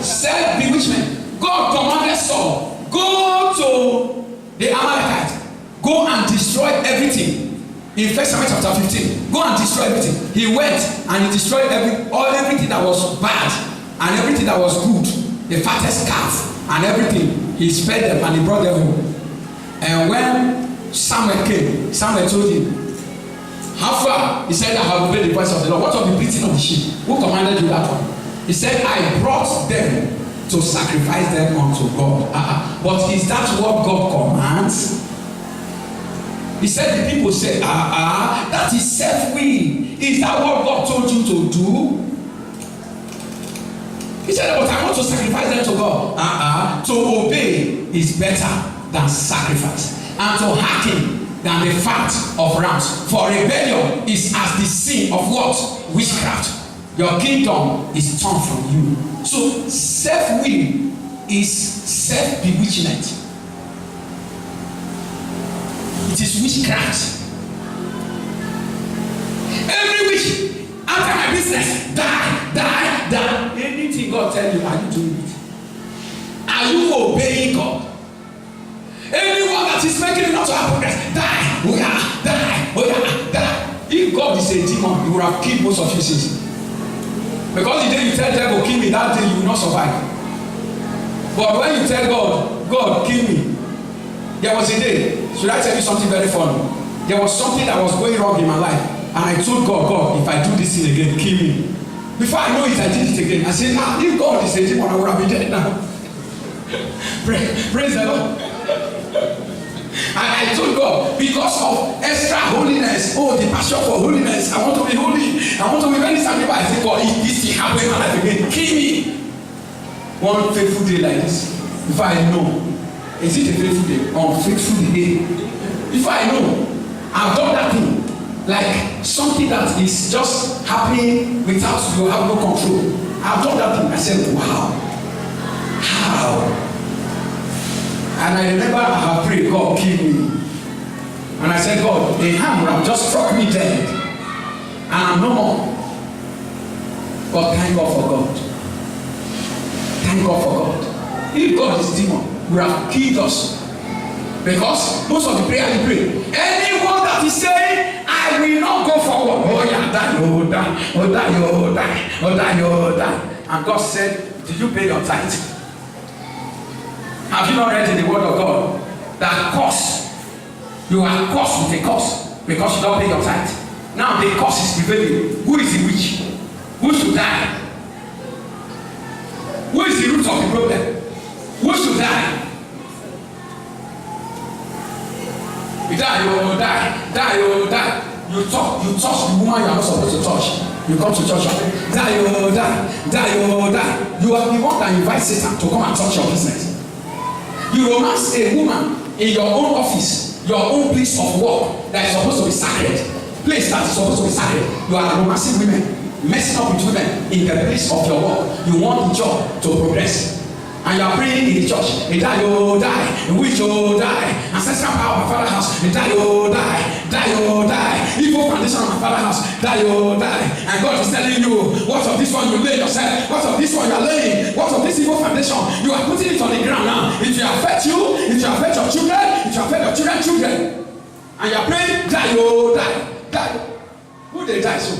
Self-bewitchment. God commanded Saul, go to the Amalekite, go and destroy everything. In 1 Samuel chapter 15, go and destroy everything. He went and he destroyed everything that was bad and everything that was good, the fattest calf and everything. He spared them and he brought them home. And when Samuel came, Samuel told him, how far? He said, I have obeyed the voice of the Lord. What of the bleating of the sheep? Who commanded you that one? He said, I brought them to sacrifice them unto God. But is that what God commands? He said, the people said, that is self-will. Is that what God told you to do? He said, but I want to sacrifice them to God. To obey is better than sacrifice. And to hearken than the fat of rams. For rebellion is as the sin of what? Witchcraft. Your kingdom is torn from you. So self-will is self-bewitchment. It is witchcraft. Every witch, after my business, die. Anything God tell you, are you doing it? Are you obeying God? Anyone that is making it not to have progress, die. If God is a demon, he would have killed most of you since. Because the day you tell devil, kill me, that day you will not survive. But when you tell God, kill me, there was a day, should I tell you something very funny? There was something that was going wrong in my life, and I told God, if I do this thing again, kill me. Before I know it, I did it again. I said, if God is a demon, I would have been dead now. Praise the Lord. I I told God, because of extra holiness, the passion for holiness, I want to be holy. I want to be very sanctified. I say, God, if this thing happen in my life again, kill me. One faithful day like this, if I know, is it a faithful day? Unfaithful day. If I know, I've done that thing, like something that is just happening without you have no control. I've done that thing. I said, wow, how? And I remember I have prayed, God, kill me. And I said, God, a hammer have just struck me dead. And I'm no more. But thank God for God. Thank God for God. If God is demon, would have killed us. Because most of the prayer you pray, anyone that is saying, I will not go forward. Oh yeah, die, oh die, oh die, oh die, oh die, oh die. And God said, did you pay your tithe? Have you not read in the word of God that curse, you are cursed with a curse because you don't pay your tithe? Now the curse is prevailing. Who is the witch? Who should die? Who is the root of the problem? Who should die? You die, you die, die, you die. You touch the woman you are not supposed to touch. You come to church, die, you die, die, you die. You are the one that invites Satan to come and touch your business. You romance a woman in your own office, your own place of work that is supposed to be sacred. Place that is supposed to be sacred. You are romancing women, messing up with women in the place of your work. You want the job to progress. And you are praying in the church, die, oh die, which oh die, ancestral power of my father's house, die, oh die, die, oh die, evil foundation of my father's house, die, oh die. And God is telling you, what of this one you lay yourself, what of this one you are laying, what of this evil foundation, you are putting it on the ground now. It will affect you, it will affect your children, it will affect your children's children. And you are praying, die, oh die, die. Who they die so?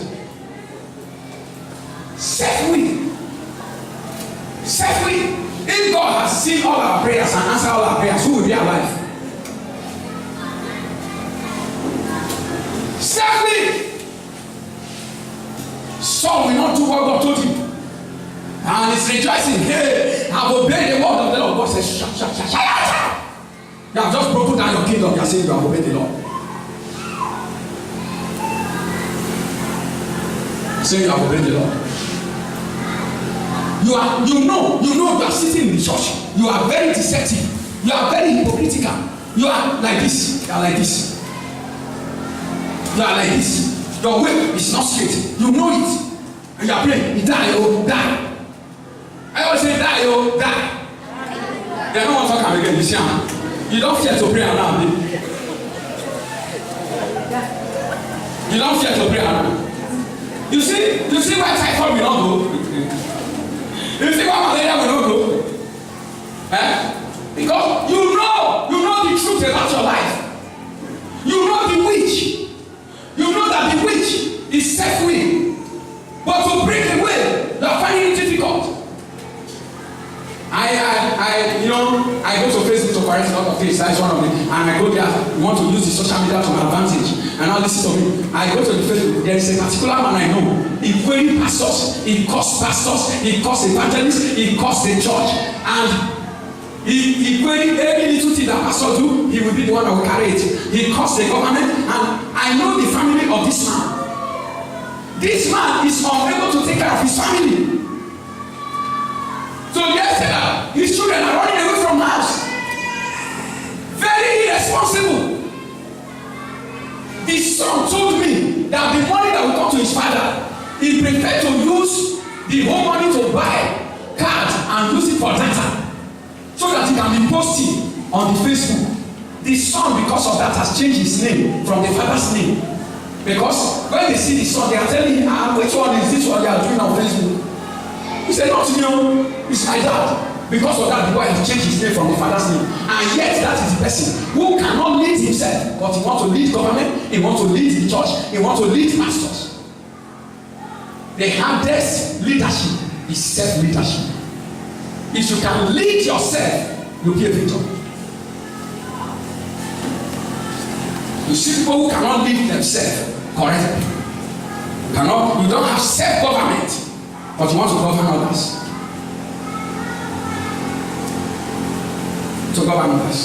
Self-will. Self-will. If God has seen all our prayers and answered all our prayers, who will be alive? Sadly, Saul will not do what God told him. And he's rejoicing, hey, I've obeyed the word of the Lord. God says, shut. You have just broken down your kingdom. You are saying you have obeyed the Lord. Saying you have obeyed the Lord. You know you are sitting in the church. You are very deceptive. You are very hypocritical. You are like this. You are like this. You are like this. Your way is not straight. You know it. And you are praying. Die, oh, die. I always say die, oh, die. They don't want to talk again. You see, you don't fear to pray around me. You don't fear to pray around. You see why typhoid will not go. You see why malaria will not go? Because you know the truth about your life. You know the witch. You know that the witch is self-will. But to break away, you are finding it difficult. I go to Facebook to correct a lot of things. That's one of them. And I go there. We want to use the social media to my advantage. And now listen to me. I go to the Facebook. There is a particular man I know. He query pastors. He calls pastors. He calls evangelists. He calls the church. And he query every little thing that pastor do. He will be the one that will carry it. He calls the government. And I know the family of this man. This man is unable to take care of his family. So yesterday, his children are running away from the house. Very irresponsible. The son told me that the money that will come to his father, he preferred to use the whole money to buy cards and use it for data, so that he can be posting on the Facebook. The son, because of that, has changed his name from the father's name. Because when they see the son, they are telling him, which one is this one they are doing on Facebook? He said, not you, it's my dad. Because of that, the boy has changed his name from the father's name. And yet, that is the person who cannot lead himself, but he wants to lead government, he wants to lead the church, he wants to lead pastors. The hardest leadership is self-leadership. If you can lead yourself, you'll be a victor. You see people who cannot lead themselves correctly. You don't have self-government. But you want to govern others. To govern others.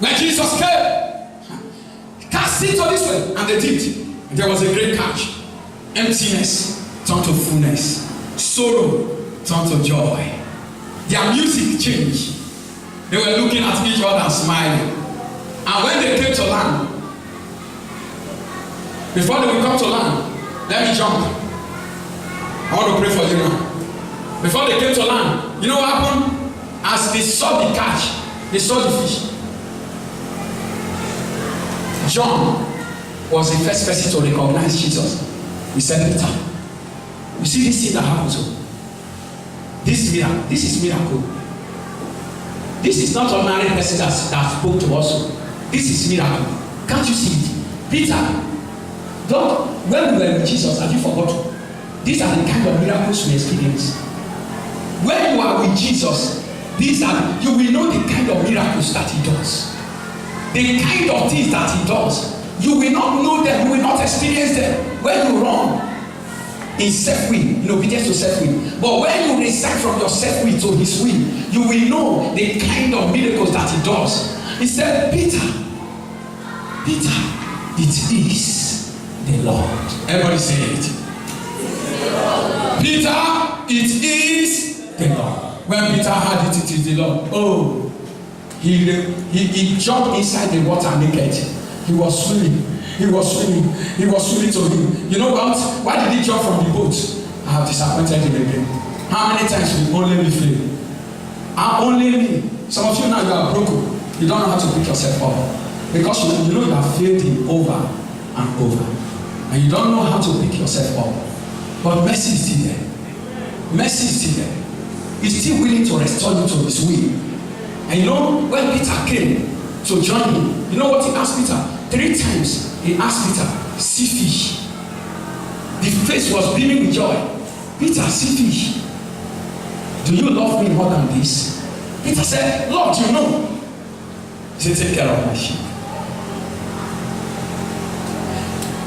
When Jesus came, cast it to this way, and they did. There was a great catch. Emptiness turned to fullness. Sorrow turned to joy. Their music changed. They were looking at each other and smiling. And when they came to land, before they would come to land, let me jump. I want to pray for you now. Before they came to land, you know what happened? As they saw the catch, they saw the fish. John was the first person to recognize Jesus. He said, Peter, you see this thing that happens? This is miracle. This is not ordinary person that spoke to us. This is miracle. Can't you see it? Peter, God, when we were with Jesus, have you forgotten? These are the kind of miracles we experience. When you are with Jesus, you will know the kind of miracles that he does. The kind of things that he does. You will not know them, you will not experience them when you run in self-will, in obedience to self-will. But when you recite from your self-will to his will, you will know the kind of miracles that he does. He said, Peter, it is the Lord. Everybody say it. Peter, it is the Lord. When Peter heard it is the Lord. Oh, he jumped inside the water naked. He was swimming to him. You know what? Why did he jump from the boat? I have disappointed him again. How many times will only me fail? Only me. Some of you now, you are broken. You don't know how to pick yourself up. Because you know you have failed him over and over. And you don't know how to pick yourself up. But mercy is still there. Mercy is still there. He's still willing to restore you to his will. And you know, when Peter came to join him, you know what he asked Peter? 3 times he asked Peter, see fish. The face was beaming with joy. Peter, see fish. Do you love me more than this? Peter said, Lord, you know. He said, take care of my sheep.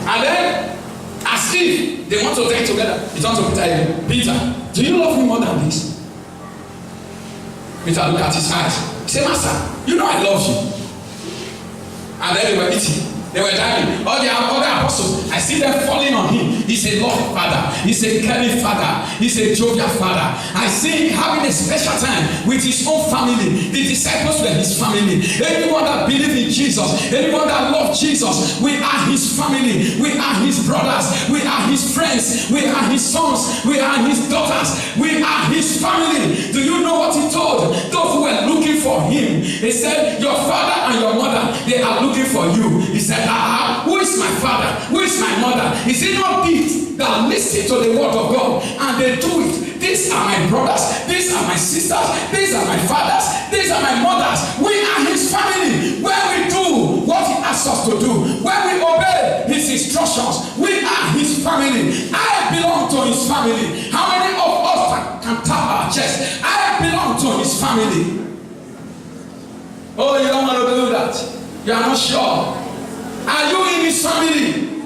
And then, as if they want to die together, he turned to Peter again. Peter, do you love me more than this? Peter looked at his eyes. He said, Master, you know I love you. And then they were eating. They were diving. All the other apostles, I see them falling on him. He's a loving father. He's a caring father. He's a jovial father. I see him having a special time with his own family. The disciples were his family. Anyone that believes in Jesus, anyone that loves Jesus, we are his family. We are his brothers. We are his friends. We are his sons. We are his daughters. We are his family. Do you know what he told those who were looking for him? He said, your father and your mother, they are looking for you. He said, who is my father? Who is my mother? Is it not these that listen to the word of God and they do it? These are my brothers. These are my sisters. These are my fathers. These are my mothers. We are his family. When we do what he asks us to do, when we obey his instructions, we are his family. I belong to his family. How many of us can tap our chest? I belong to his family. Oh, you don't want to do that. You are not sure. Are you in his family?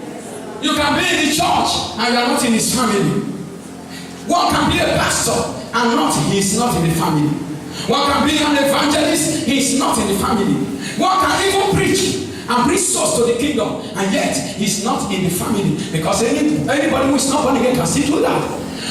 You can be in the church and you are not in his family. One can be a pastor and he's not in the family. One can be an evangelist, he's not in the family. One can even preach and bring souls to the kingdom, and yet he's not in the family. Because anybody who is not born again can still do that.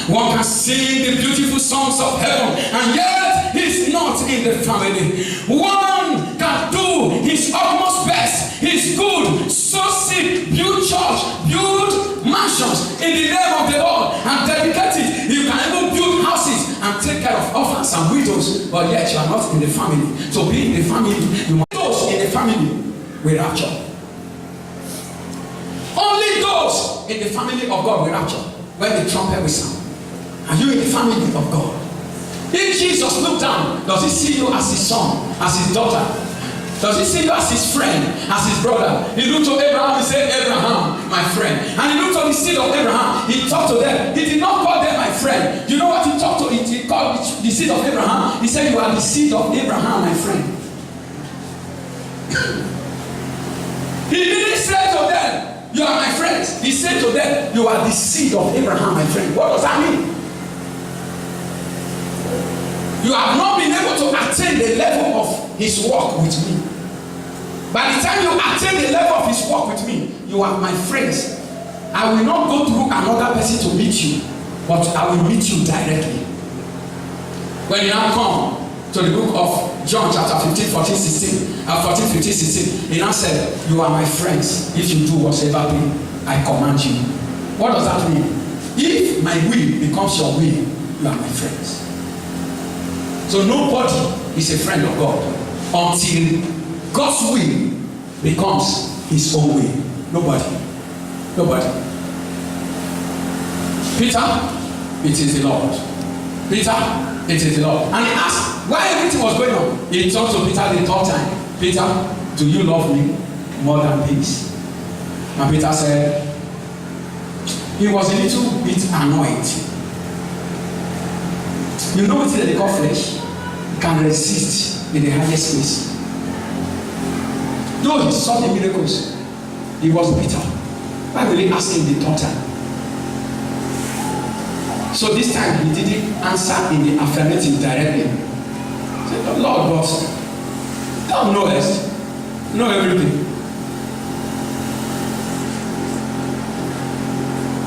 One can sing the beautiful songs of heaven, and yet he's not in the family. One can do his utmost best. He's good, sow seed, build church, build mansions in the name of the Lord, and dedicate it. You can even build houses and take care of orphans and widows, but yet you are not in the family. To be in the family, you must those in the family will rapture. Only those in the family of God will rapture when the trumpet will sound. Are you in the family of God? If Jesus looked down, does he see you as his son, as his daughter? Does he see you as his friend, as his brother? He looked to Abraham, he said, Abraham, my friend. And he looked to the seed of Abraham, he talked to them. He did not call them my friend. You know what he talked to? He called the seed of Abraham. He said, you are the seed of Abraham, my friend. He didn't say to them, you are my friends. He said to them, you are the seed of Abraham, my friend. What does that mean? You have not been able to attain the level of his walk with me. By the time you attain the level of his work with me, you are my friends. I will not go through another person to meet you, but I will meet you directly. When you now come to the book of John chapter 15, 14, 16, 14, 15, 16, he now said, you are my friends if you do whatever I command you. What does that mean? If my will becomes your will, you are my friends. So nobody is a friend of God until God's will becomes his own will. Nobody. Peter, it is the Lord. Peter, it is the Lord. And he asked why everything was going on. He talked to Peter the third time. Peter, do you love me more than this? And Peter said, he was a little bit annoyed. You know what they call flesh? Can resist in the highest place. Though he saw the miracles, he was bitter. Why will he ask him the third time? So this time he didn't answer in the affirmative directly. He said, Lord, but thou knowest, know everything.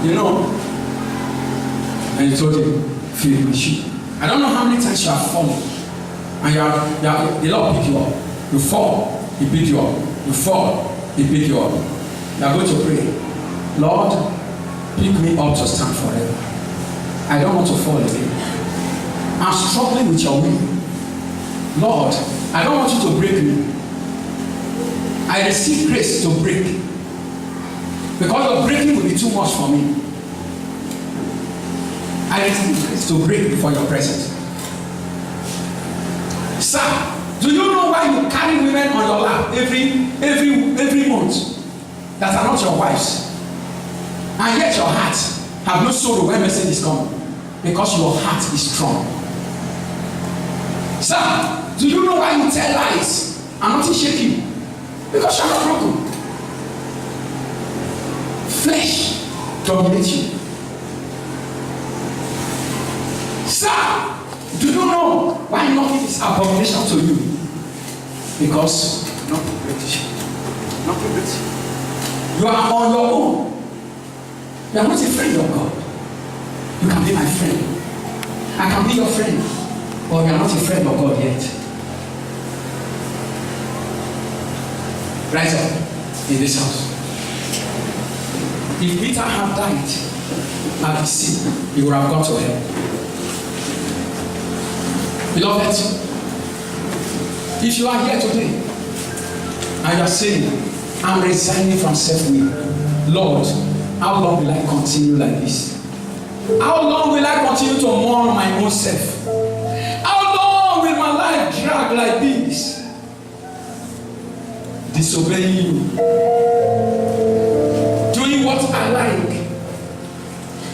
You know, and he told him, feed my sheep. I don't know how many times you have fallen, and the Lord pick you up. You fall, he pick you up. You fall, he pick you up. You are going to pray, Lord, pick me up to stand forever. I don't want to fall again. I'm struggling with your will. Lord, I don't want you to break me. I receive grace to break. Because your breaking will be too much for me. I receive grace to break before your presence. Sir, do you know why you carry women on your lap every month that are not your wives? And yet your heart have no sorrow when message is coming. Because your heart is strong. Sir, do you know why you tell lies and nothing shaking? Because you are not broken. Flesh dominates you. Sir, do you know why nothing is abomination to you? Because nothing British. You are on your own. You are not a friend of God. You can be my friend. I can be your friend. But you are not a friend of God yet. Rise up in this house. If Peter had died at the sea, he would have gone to hell. Beloved, if you are here today and you are saying, I'm resigning from self-will, Lord, how long will I continue like this? How long will I continue to mourn my own self? How long will my life drag like this? Disobeying you, doing what I like,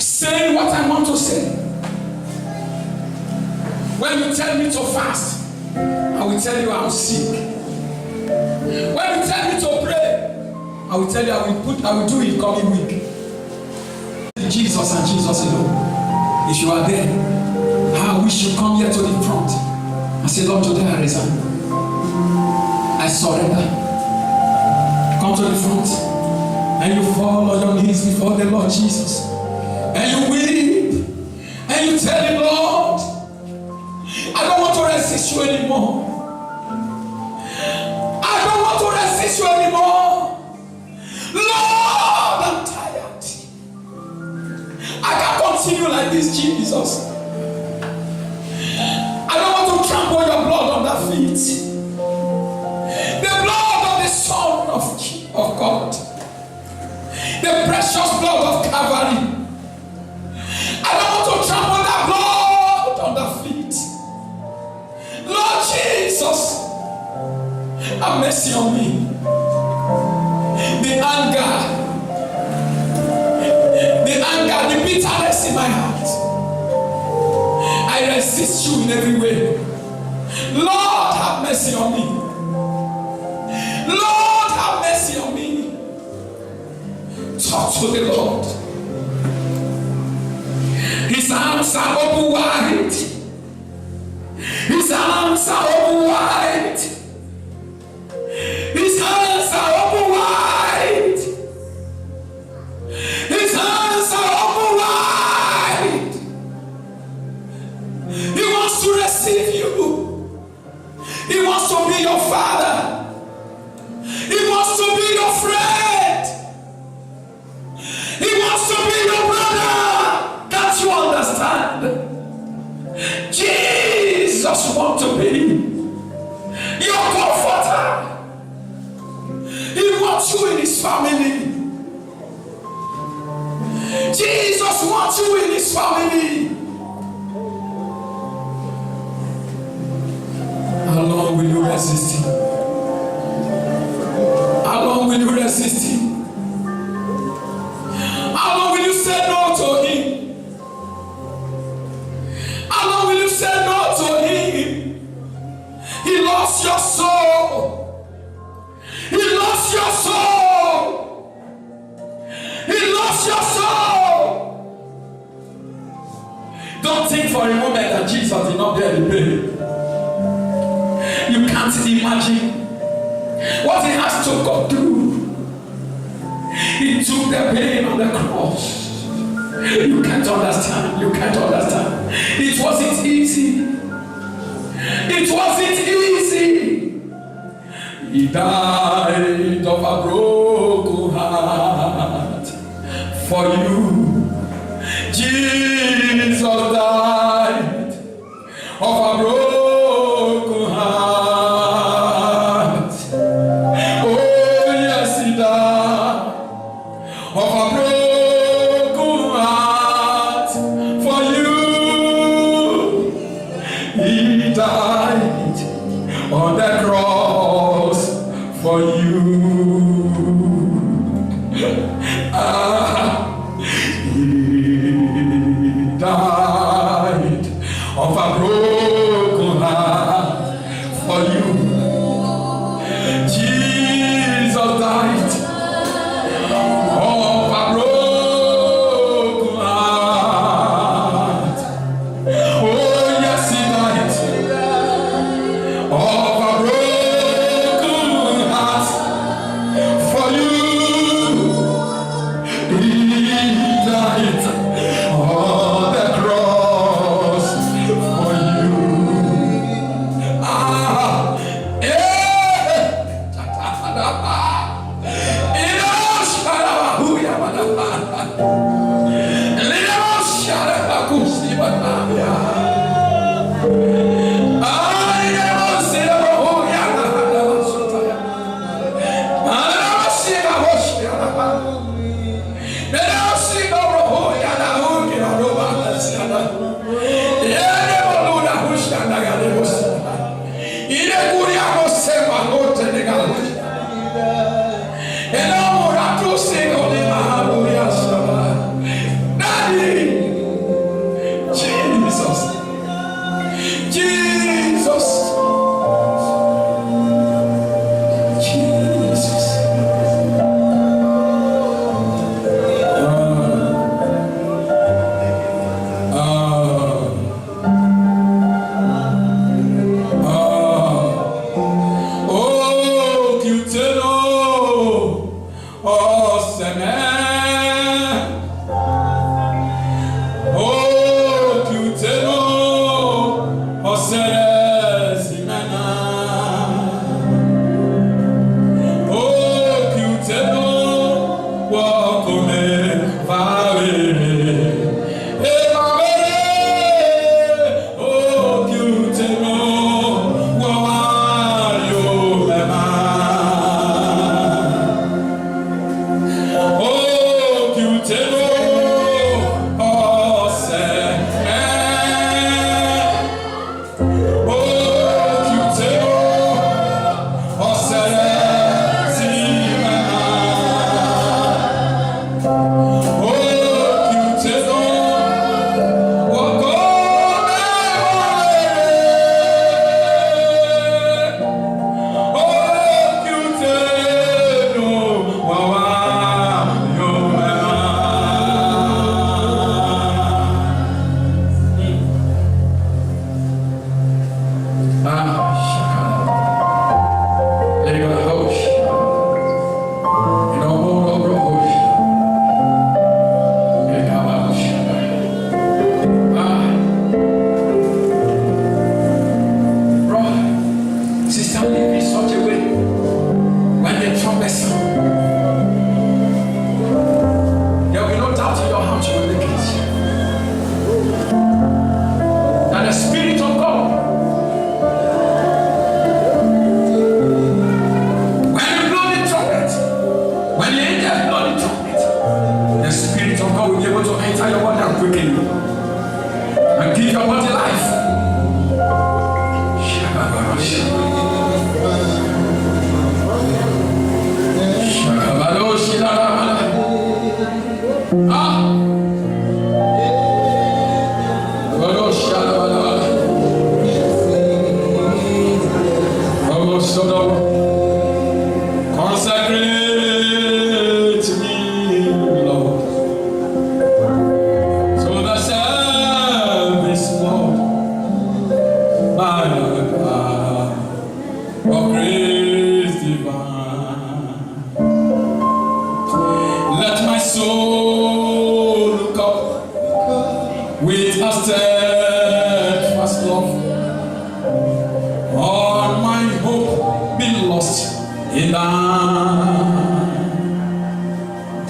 saying what I want to say. When you tell me to fast, I will tell you I'm sick. When you tell me to pray, I will tell you I will do it coming week. Jesus and Jesus alone. If you are there, I wish you come here to the front and say, Lord, today I resign. I surrender. Come to the front and you fall on your knees before the Lord Jesus. And you weep and you tell him, Lord, I don't want to resist you anymore. I don't want to resist you anymore. Lord, I'm tired. I can't continue like this, Jesus. I don't want to trample your blood on that feet. The blood of the Son of God. The precious blood of Calvary. I don't want to trample that blood on the feet. Lord Jesus, have mercy on me. The anger, the bitterness in my heart. I resist you in every way. Lord, have mercy on me. Lord, have mercy on me. Talk to the Lord. His arms are open wide. His arms are open wide. His arms wants to be your father. He wants to be your friend. He wants to be your brother. Can't you understand? Jesus wants to be your comforter. He wants you in his family. Jesus wants you in his family. How long will you resist him? How long will you resist him? How long will you say no to him? How long will you say no to him? He loves your soul. He loves your soul. He loves your soul. Don't think for a moment that Jesus did not bear the pain. You can't imagine what he has to go through. He took the pain on the cross. You can't understand. You can't understand. It wasn't easy. It wasn't easy. He died of a broken heart for you. Jesus died of a broken heart. Oh yes, he died of a broken heart for you. He died on the cross for you. He died of a broken heart for you. Jesus died of a broken heart. Oh yes, he died of a broken heart for you. He died on the cross for you. Oh shall live in such a way when the trumpet sound. There will be no doubt in your heart you will make it. That the Spirit of God, when you blow the trumpet, when the angels blow the trumpet, the Spirit of God will be able to enter your body and quicken you and give your body life. Consecrate me, Lord, so the service, Lord, by the power of grace divine. Let my soul look up with a steadfast love. All my hope be lost in thine.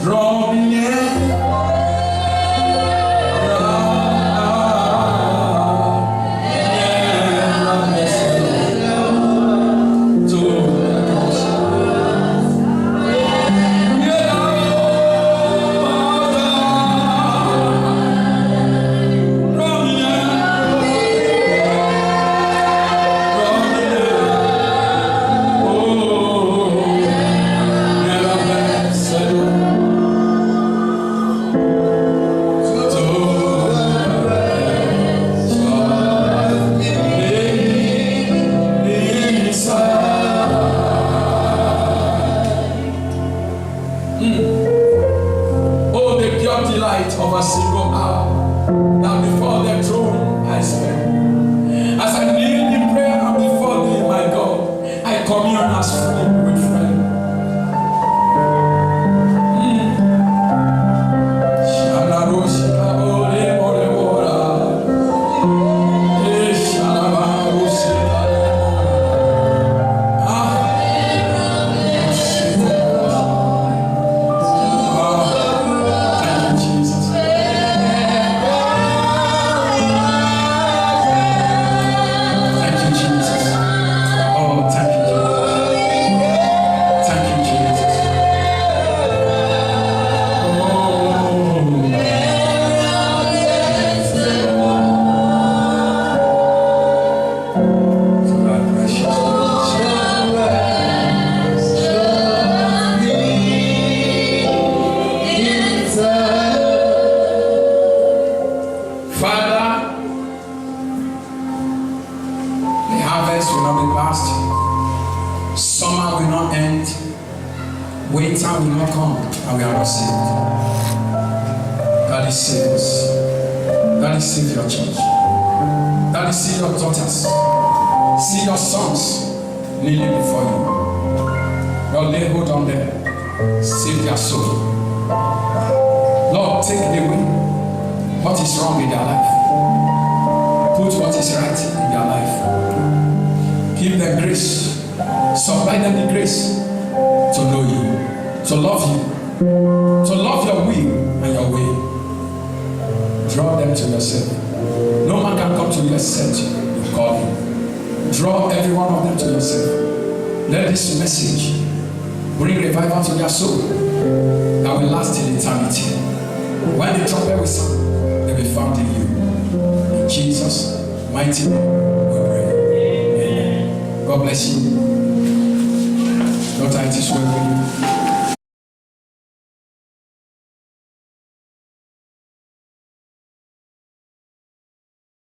Draw me near, oh, the pure delight of a single hour that before the throne I spend. As I kneel in prayer and before thee, my God, I commune as friend with friend. Summer will not end, winter will not come, and we are not saved. God is save us. God is save your church. God is see your daughters, see your sons kneeling before you. Lord, lay hold on them, save their soul. Lord, take away what is wrong in their life. Put what is right in their life. Give them grace. Supply them the grace to know you, to love you, to love your will and your way. Draw them to yourself. No man can come to you except you call him. Draw every one of them to yourself. Let this message bring revival to their soul that will last till eternity. When the trumpet will sound, they will be found in you. In Jesus' mighty name we pray. Amen. God bless you. Daughter, it is well with you.